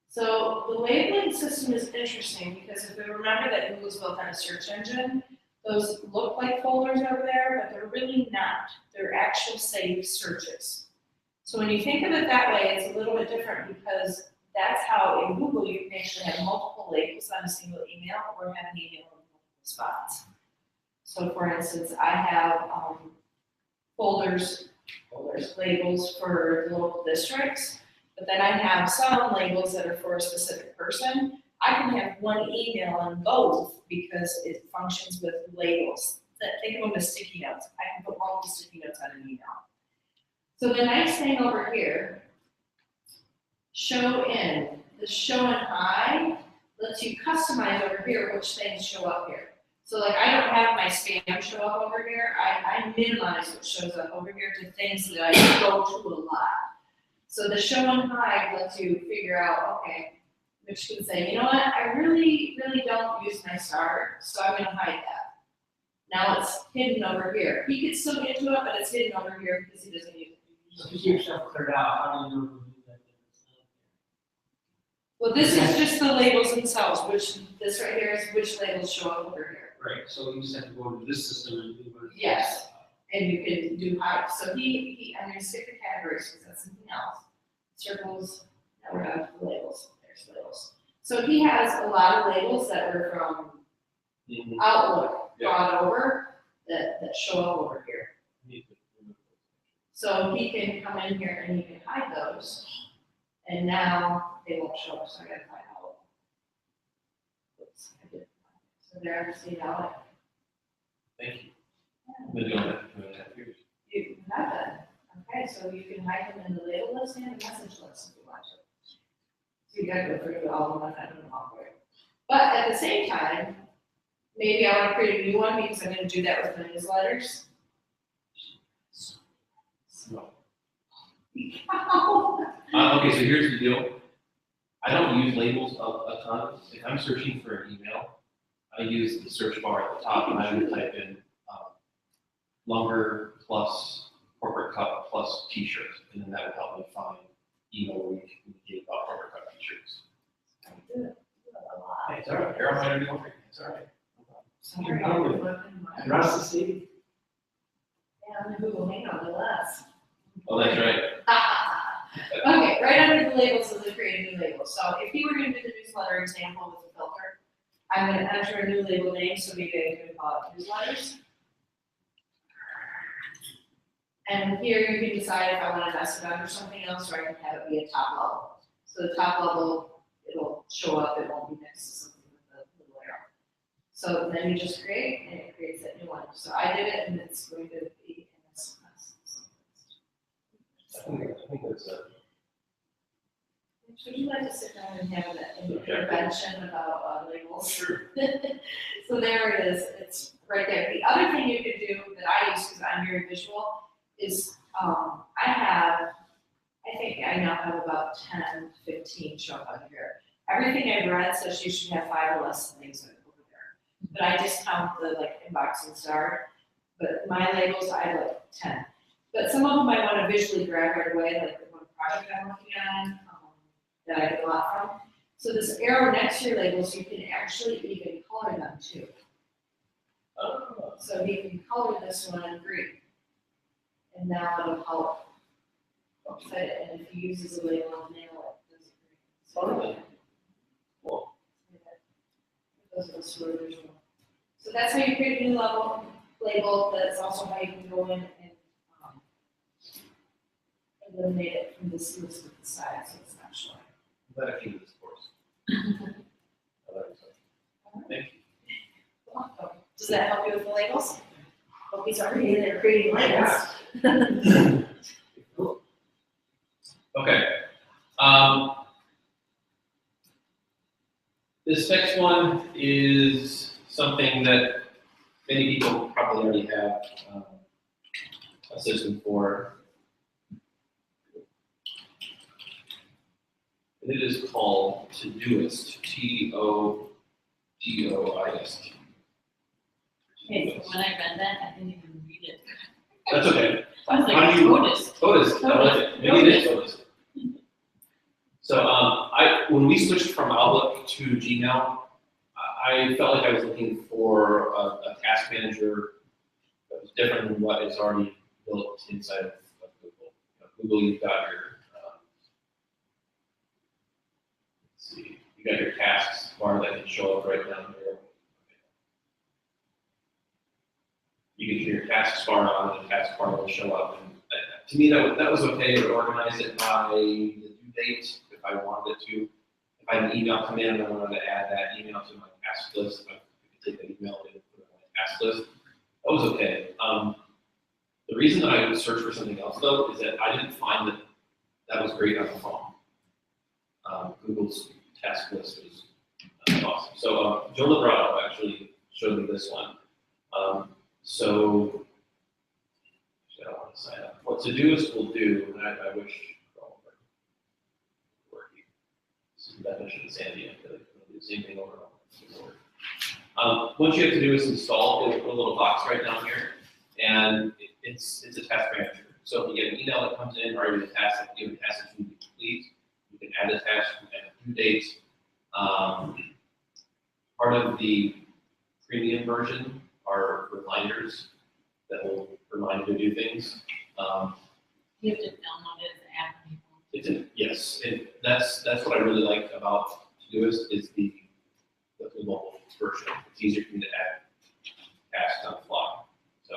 So the labeling system is interesting because if we remember that Google's built on a search engine, those look like folders over there, but they're really not. They're actual saved searches. So when you think of it that way, it's a little bit different because that's how in Google, you can actually have multiple labels on a single email or have an email in multiple spots. So for instance, I have, folders, labels for the local districts, but then I have some labels that are for a specific person. I can have one email on both because it functions with labels. Think of them as sticky notes. I can put multiple sticky notes on an email. So the nice thing over here, show in, the show and hide lets you customize over here which things show up here. So like I don't have my spam show up over here. I minimize what shows up over here to things that I go to a lot. So the show and hide lets you figure out, okay, which can say, you know what, I really, really don't use my star, so I'm gonna hide that. Now it's hidden over here. He could still get to it, but it's hidden over here because he doesn't use it. So to keep yourself cleared out, how do you know who did that? Well, this is just the labels themselves, which, this right here is which labels show up over here. Right, so you just have to go into this system and do what. Yes. And you can do hide. So I'm gonna skip the categories because that's something else. Circles, now we're down to the labels. There's labels. So he has a lot of labels that were from Outlook brought over that show up over here. So he can come in here and he can hide those. And now they won't show up, so I gotta find out. Oops, I did. So there, see now Thank you. I've been doing that for 2.5 years. you can have that. Okay, so you can hide them in the label list and the message list if you want to. So you gotta go through all of them, I don't know how quick. But at the same time, maybe I wanna create a new one because I'm gonna do that with my newsletters. No. Wow. Okay, so here's the deal. I don't use labels a ton. If I'm searching for an email, I use the search bar at the top and I would type in lumber plus corporate cup plus t-shirt, and then that would help me find email where we can communicate about corporate cup t-shirts. Hey, it's all right. You're on my new one. It's all right. Sorry, You're I'm going. looking. Russ the city. Yeah, I'm Google, hang on, the less. Oh, that's right. Okay, right under the labels is a create a new label. So if you were gonna do the newsletter example with the filter, I'm gonna enter a new label name, so maybe I can call it newsletters. And here you can decide if I wanna mess it under something else, or I can have it be a top level. So the top level, it'll show up, it won't be next to something with the little arrow. So then you just create, and it creates that new one. So I did it, and it's going to be in this mess. I think that's Would you like to sit down and have an Okay. intervention about labels? Sure. So there it is, it's right there. The other thing you could do that I use, because I'm very visual, is I think I now have about 10, 15 show up on here. Everything I've read says you should have 5 or less things over there. But I just count the inbox and star. But my labels, I have 10. But some of them I want to visually grab right away, like the one project I'm working on, that I get a lot from. So this arrow next to your labels, you can actually even color them too. Oh. So you can color this one green. And now it'll color. And if you use as a label, nail it, does it green. Oh, cool. Those are the sort of visual. So that's how you create a new label, that's also how you can go in and eliminate it from this list with the side, so it's not showing. I'm glad I came to this course. I like it. Thank you. Does that help you with the labels? Hope he's already in there creating labels. Okay. This next one is something that many people probably already have a system for. And it is called Todoist, Todoist. Okay, so when I read that, I didn't even read it. That's okay. I was like, How do you- Totus. Todoist, I like it. Maybe it is Todoist. So, when we switched from Outlook to Gmail, I felt like I was looking for a task manager that was different than what is already built inside of Google. Google, you've got your You got your tasks bar that can show up right down here. You can turn your tasks bar on, and the task bar will show up. And to me, that was okay to organize it by the due date if I wanted it to. If I had an email come in and I wanted to add that email to my task list, I could take that email and put it on my task list. That was okay. The reason that I would search for something else though is that I didn't find that was great on the phone. Google's task list was awesome. So Joe Librato actually showed me this one. So I don't want to sign up. What Todoist will do, and I wish working. This is the definition of Sandy. I feel like do the same thing over and over. What you have to do is install. It'll put a little box right down here, and it's a task manager. So if you get an email that comes in, or you have a task that you need to complete, you can add a task and a due date. Part of the premium version are reminders that will remind you to do things. You have to download it as an app. Yes, that's what I really like about Todoist is the mobile version. It's easier for me to add tasks on the fly. So.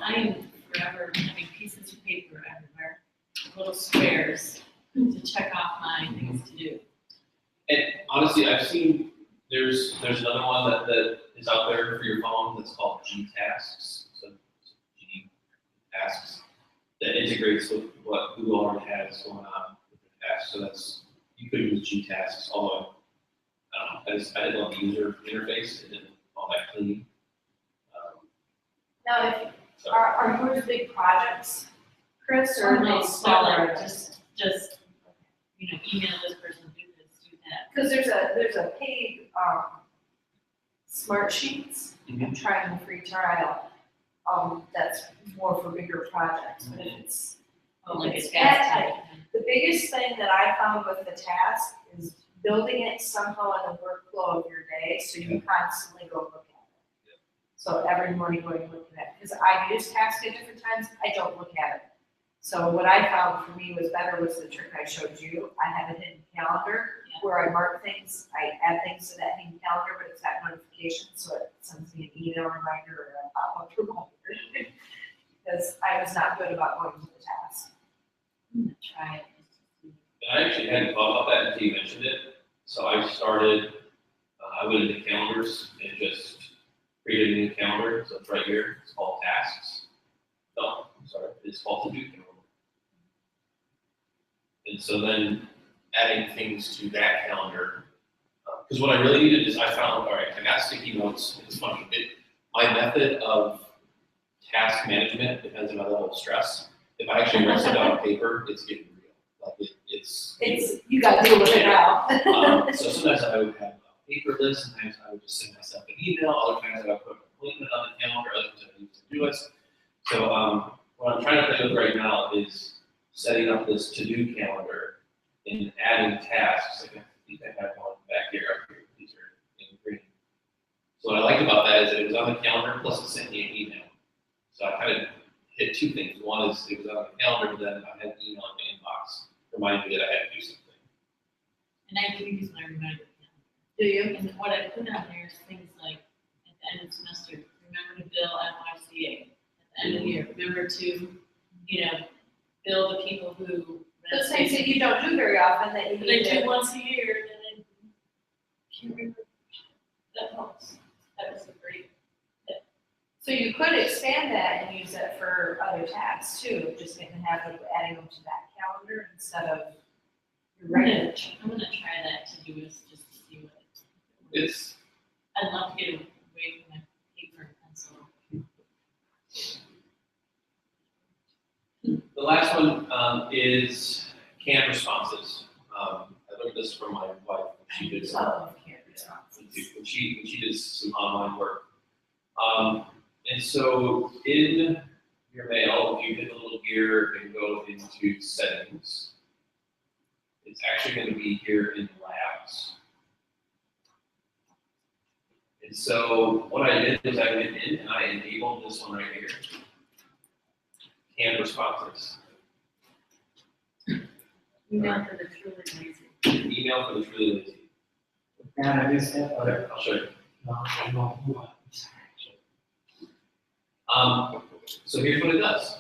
I am forever having pieces of paper everywhere, little squares to check off my things to do. And honestly, I've seen there's another one that is out there for your phone that's called G-Tasks. So G Tasks that integrates with what Google already has going on with the tasks. So you could use G-Tasks, although I didn't love the user interface. It didn't all that clean. Now, So are yours big projects, Chris, or Or no no, smaller? just, email this person, do this, do that. Because there's a paid, Smart Sheets, I'm trying the free trial, that's more for bigger projects, but if it's, Oh, like It's it's fast that type. the biggest thing that I found with the task is building it somehow in the workflow of your day, so you constantly go look at it. So every morning going and looking at it, because I use tasks at different times, I don't look at it. So what I found for me was better was the trick I showed you. I have a hidden calendar where I mark things, I add things to that hidden calendar, but it's got notifications, so it sends me an email reminder or a pop-up reminder. Because I was not good about going to the task. I'm gonna try it. and I actually hadn't thought about that until you mentioned it. So I started, I went into calendars and just created a new calendar. So it's right here. It's called tasks. No, I'm sorry. It's called to do calendar. And so then adding things to that calendar, because what I really needed is I found, all right, I got sticky notes. It's funny. My method of task management depends on my level of stress. If I actually write it down on paper, it's getting real. Like it's You gotta deal with it now. So sometimes I would have a paper list, sometimes I would just send myself an email, other times I would put an appointment on the calendar, other times I would use Todoist. So what I'm trying to play with right now is setting up this to-do calendar and adding tasks. Like I think I have one back here. These are in green. So what I liked about that is that it was on the calendar, plus it sent me an email. So I kind of hit two things. One is it was on the calendar, but then I had an email in my inbox reminding me that I had to do something. And I do use my reminder calendar. Do you? And what I put on there is things like, at the end of the semester, remember to bill NYCA. At the end of the year, remember to, bill the people who. Those things that you don't do very often that you But need I do to. once a year, and I can't remember. That helps. That was a great. So you could expand that and use that for other tasks too, just getting adding them to that calendar instead of your regular. I'm gonna try that to do is just to see what it. It's I'd love to get away from my paper and pencil. the last one is canned responses. I learned this from my wife. She did some Love can't responses. when she did some online work. And so in your mail, if you hit the little gear and go into settings, it's actually going to be here in labs. And so what I did is I went in and I enabled this one right here. Canned responses. Email for the truly lazy. email for the truly lazy. And I missed that, Okay, I'll show you. no, move on. So here's what it does.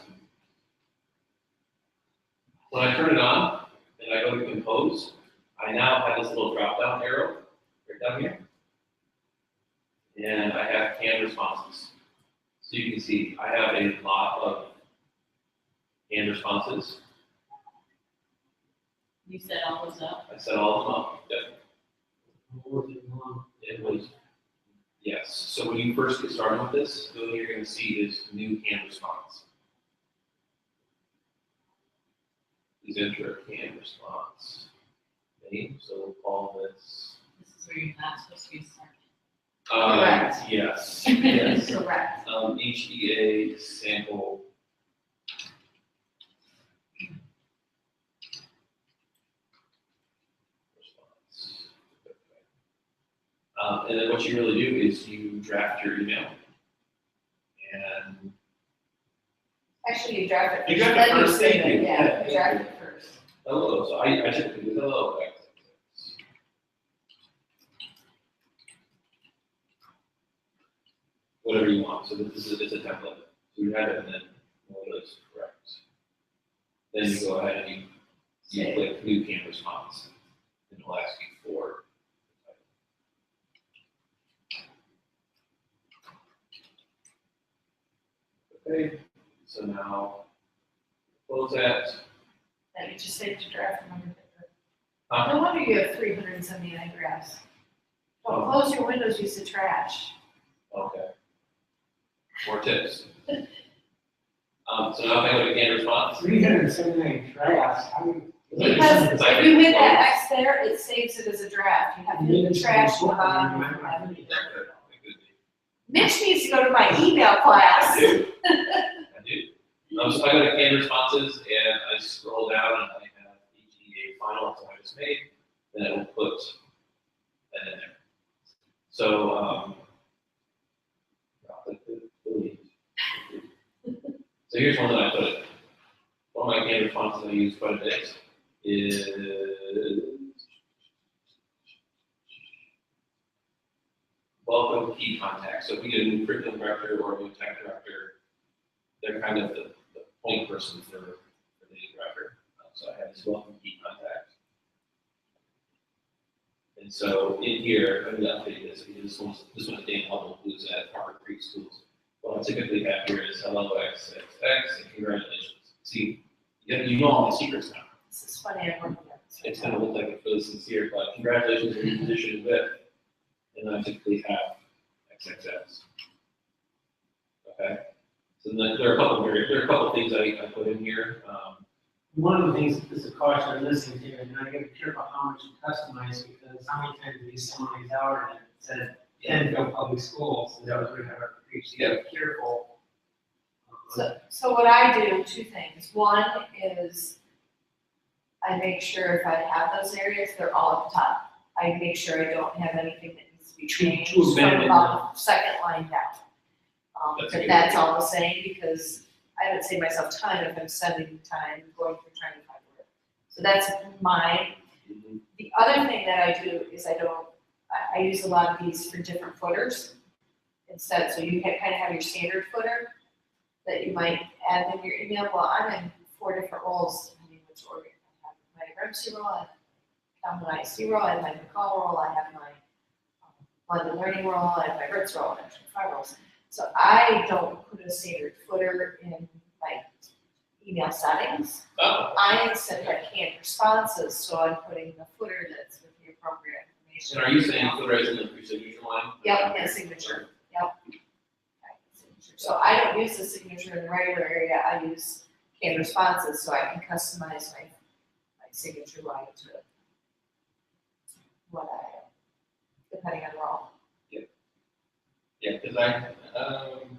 When I turn it on and I go to compose, I now have this little drop down arrow right down here. And I have canned responses. So you can see I have a lot of canned responses. You set all those up? I set all of them up. Yep. Moving along. It was, yes. So when you first get started with this, what you're going to see is new canned response. Please enter a canned response name. So we'll call this. This is where you're not supposed to be starting. Correct. Yes. Yes. Correct. HEA sample. Response. And then what you really do is you draft your email. And Actually, you draft it. You draft it then you first, save thank it. you. Yeah, Yeah, you draft it first. hello, so I typically do hello. Whatever you want, so this is, it's a template. So you have it and then what is correct. Then you go ahead and you click new canned response. And it'll ask you for. Okay, so now close that. Then you just save to draft number. Huh? No wonder you have 379 drafts. Don't Oh. close your windows, use the trash. Okay. More tips. So now if I go to canned response. 379 drafts, how many? Because It's like- if you hit that X there, it saves it as a draft. You have to hit the trash on the bottom. Mitch needs to go to my email I class. do. I do. So I go to canned responses and I scroll down and I have HEA final, so I just made, then it will put that in there. So, so here's one that I put in. One of my canned responses I use quite a bit is welcome key contact. So if we get a new curriculum director or a new tech director, they're kind of the point person for the new director. So I have this welcome key contact. And so in here, I'm going to update this because this one's Dan Hubble, who's at Harvard Creek Schools. What I typically have here is hello XXX and congratulations. See, you know all my secrets now. This is funny, I'm working on this. It's going to look like it's really sincere, but congratulations on your position with, and then I typically have XXX. Okay, so then there are a couple things I put in here. One of the things is a caution I'm listening to, and I gotta be careful how much you customize, because how many times do you see some of these out and it said Enfield Public Schools, and that was really hard to preach, so you gotta be careful. So what I do, two things. One is I make sure if I have those areas, they're all at the top. I make sure I don't have anything that needs to be changed to from amend it. about the second line down. That's a But good that's idea. all the same, because I would save myself time if I'm spending time going through trying to find work. So that's mine. The other thing that I do is I use a lot of these for different footers instead, so you kind of have your standard footer that you might add in your email. Well, I'm in 4 different roles, depending which order. I have my REMC role, I have my IC role, I have my McCall role, I have my London Learning role, I have my RITS role, I have 5 roles. So I don't put a standard footer in my email settings. Oh, I instead have canned responses, so I'm putting the footer that's with the appropriate information. and are you saying footer as in the pre-signature line? Yep, and signature, yep. So I don't use the signature in the regular area, I use canned responses, so I can customize my signature line to what depending on role. Yeah, because I've done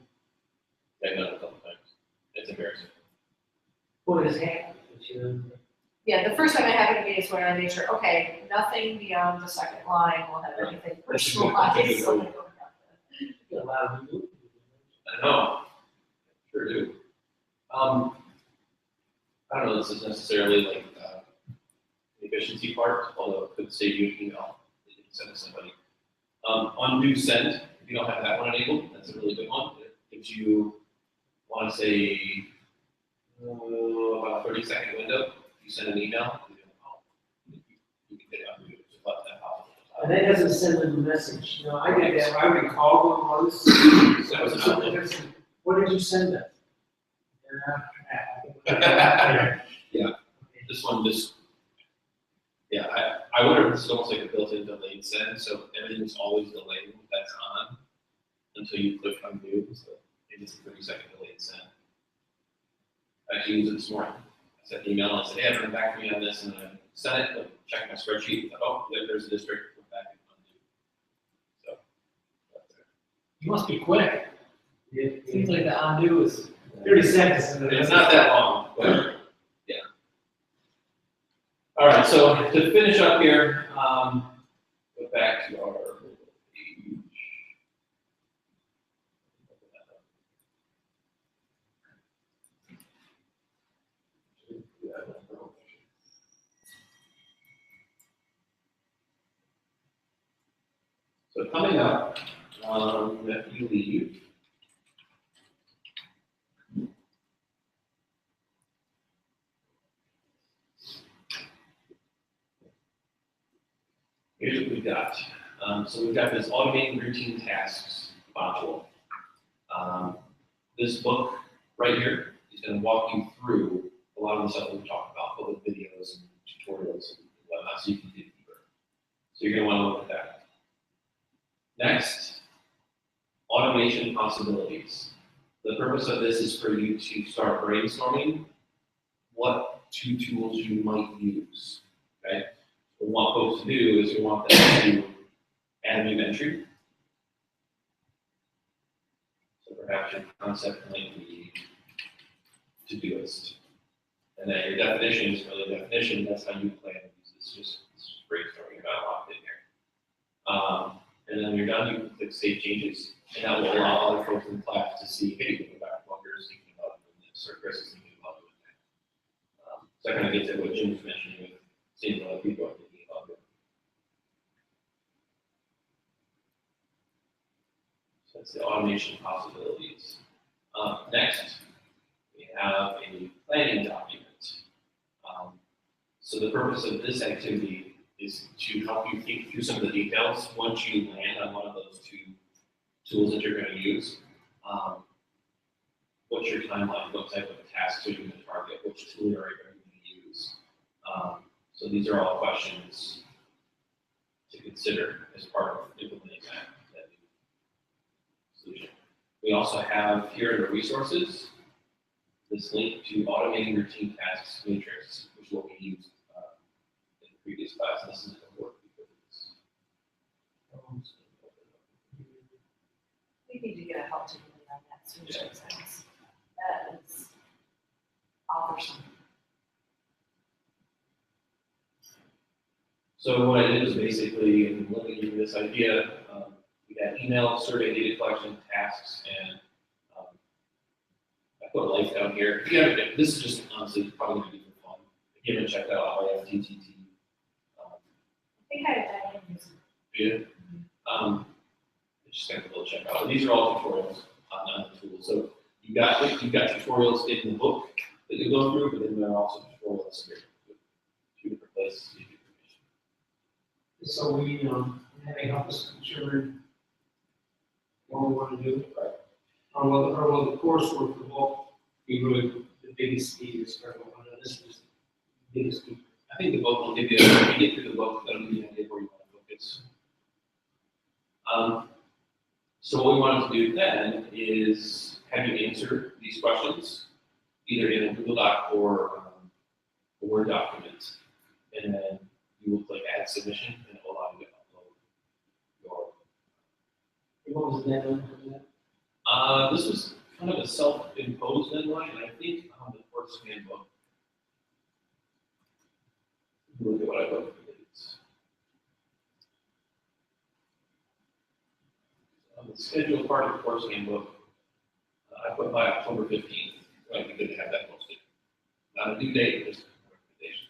it a couple times. It's embarrassing. What is happening, Yeah, the first time it happened to me is when I made sure, okay, nothing beyond the second line will have anything personalized. So I'm gonna go with that. a lot of people. I know, sure do. I don't know, this is necessarily like, efficiency part, although it could save you an email that you can send to somebody. Undo send, if you don't have that one enabled, that's a really good one. It gives you, I want to say, about a 30-second window. If you send an email, you can get it undo, just let that pop. And that doesn't send them a message, I get that, I recall one was, That was an outlook. what did you send us? Yeah. This one just, yeah, I wonder if it's almost like a built-in delayed send, so everything's always delayed, that's on, until you click undo, so it's a 30-second delayed send. I actually used it this morning. I sent an email and I said, hey, bring back to me on this, and then I sent it, but checked my spreadsheet, thought, oh, there's a district, went back and undo. So, that's it. You must be quick. It seems like the undo is 30 seconds. And It's not that long, but yeah. All right, so to finish up here, go back to our page. So coming up, if you leave, here's what we've got. So we've got this automating routine tasks module. This book right here is going to walk you through a lot of the stuff that we talked about, both with videos and tutorials and whatnot, so you can dig deeper. So you're going to want to look at that. Next, automation possibilities. The purpose of this is for you to start brainstorming what 2 tools you might use. Okay? What we want folks to do is we want them to add a new entry. So perhaps your concept might be Todoist. And then your definition is really definition, that's how you plan to use this. Just brainstorming, you're not locked in here. And then when you're done, you can click Save Changes, and that will allow other folks in the class to see, hey, Dr. Bunker is thinking about doing this, or Chris is thinking about doing that. So I kind of get to what Jim was mentioning with seeing what other people are thinking about doing. So that's the automation possibilities. Next, we have a planning document. So the purpose of this activity is to help you think through some of the details. Once you land on one of those 2 tools that you're going to use, what's your timeline? What type of tasks are you going to target? Which tool are you going to use? So these are all questions to consider as part of implementing that new solution. We also have here in the resources this link to automating routine tasks matrix, which will be used in the previous class. This is important because it's We need to get a help to really on that solution sense. That is awesome. So what I did was basically, in looking at this idea, we had email, survey data collection, tasks, and I put life down here. Yeah, this is just honestly probably going to be for fun. If you haven't checked out IFTTT, I think I have that in this. yeah. Just kind of a little check out. These are all tutorials on the tools. So you've got tutorials in the book that you go through, but then there are also tutorials here with 2 different places to get information. So we, having help us determine what we want to do, right? Or will the coursework for both be really the biggest features for everyone? This is the biggest feature. I think the book will give you, if you get through the book, that'll give you an idea where you want to focus. So what we wanted to do then is have you answer these questions, either in a Google Doc or a Word document, and then you will click Add Submission, and it will allow you to upload your. What was the deadline for that? This was kind of a self-imposed deadline, and I think on the course handbook. Look at what I put for the dates. On the scheduled part of the course handbook, I put by October 15th. Might be good to have that posted. Not a due date, just a recommendation.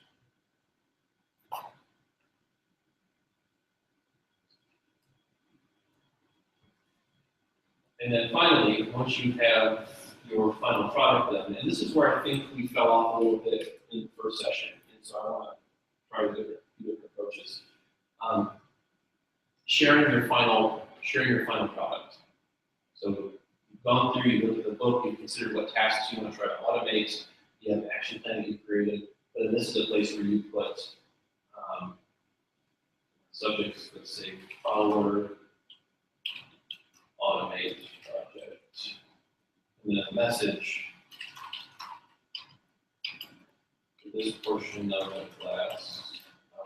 And then finally, once you have your final product done, and this is where I think we fell off a little bit in the first session, and so I want to try to do different approaches. Sharing your final product. So you've gone through, you looked at the book, you considered what tasks you want to try to automate, you have an action plan that you've created, but then this is a place where you put subjects, let's say, follower, automate project, and then a message for this portion of the class.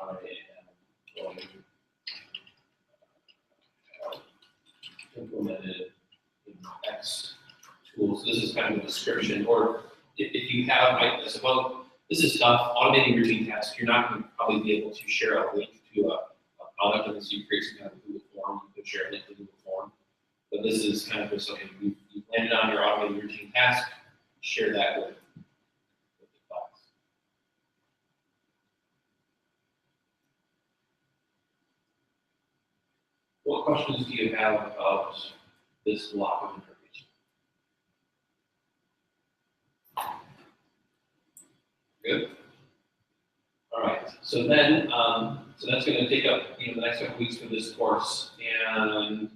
I am going to have implemented in X tools. This is kind of a description, or if you have, I suppose, this is tough, automating routine tasks, you're not going to probably be able to share a link to a product unless you create some kind of Google form, you could share a link to Google form. But this is kind of just something you've landed on your automated routine task, share that with the class. What questions do you have about this block of information? Good. All right. So then, so that's going to take up the next couple weeks for this course, and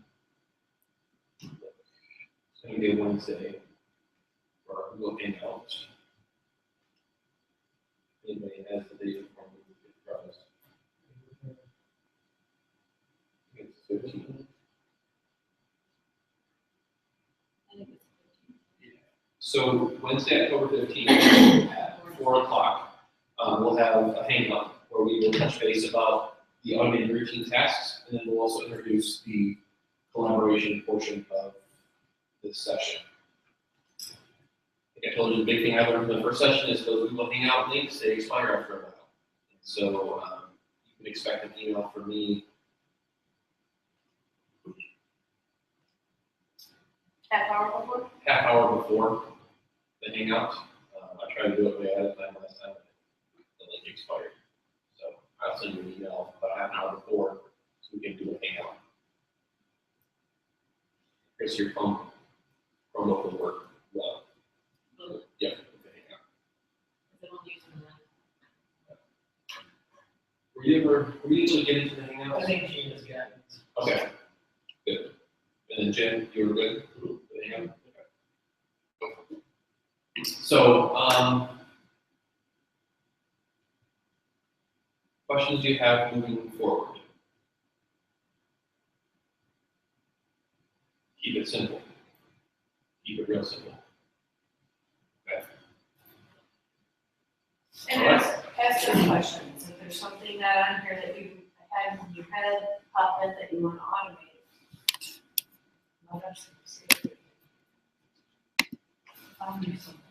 it's going to be a Wednesday for our Google Hangout. Anybody has the date before we get started? It's 15. I think it's So Wednesday, October 15th at 4 o'clock, we'll have a hangout where we will touch base about the automated routine tasks, and then we'll also introduce the collaboration portion of this session. Like I told you, the big thing I learned from the first session is those Google Hangout links, they expire after a while. And so you can expect an email from me. Half hour before the hangout. I tried to do it way ahead of time last time, the link expired. So I'll send you an email about half an hour before so we can do a hangout. Chris, your phone will work well. Well, Yeah, with the hangout. I don't use them then. Were you able to get into the hangout? I think Gina's got it. Okay, good. And then Jen, you were good? with the hangout? Okay. So, questions you have moving forward? Keep it simple. Keep it real simple. Okay. And ask those questions, if there's something that on here that you had in your head, pop in that you want to automate. Let us see. I'll do something.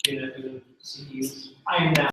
Gina, do CEUs. I am not.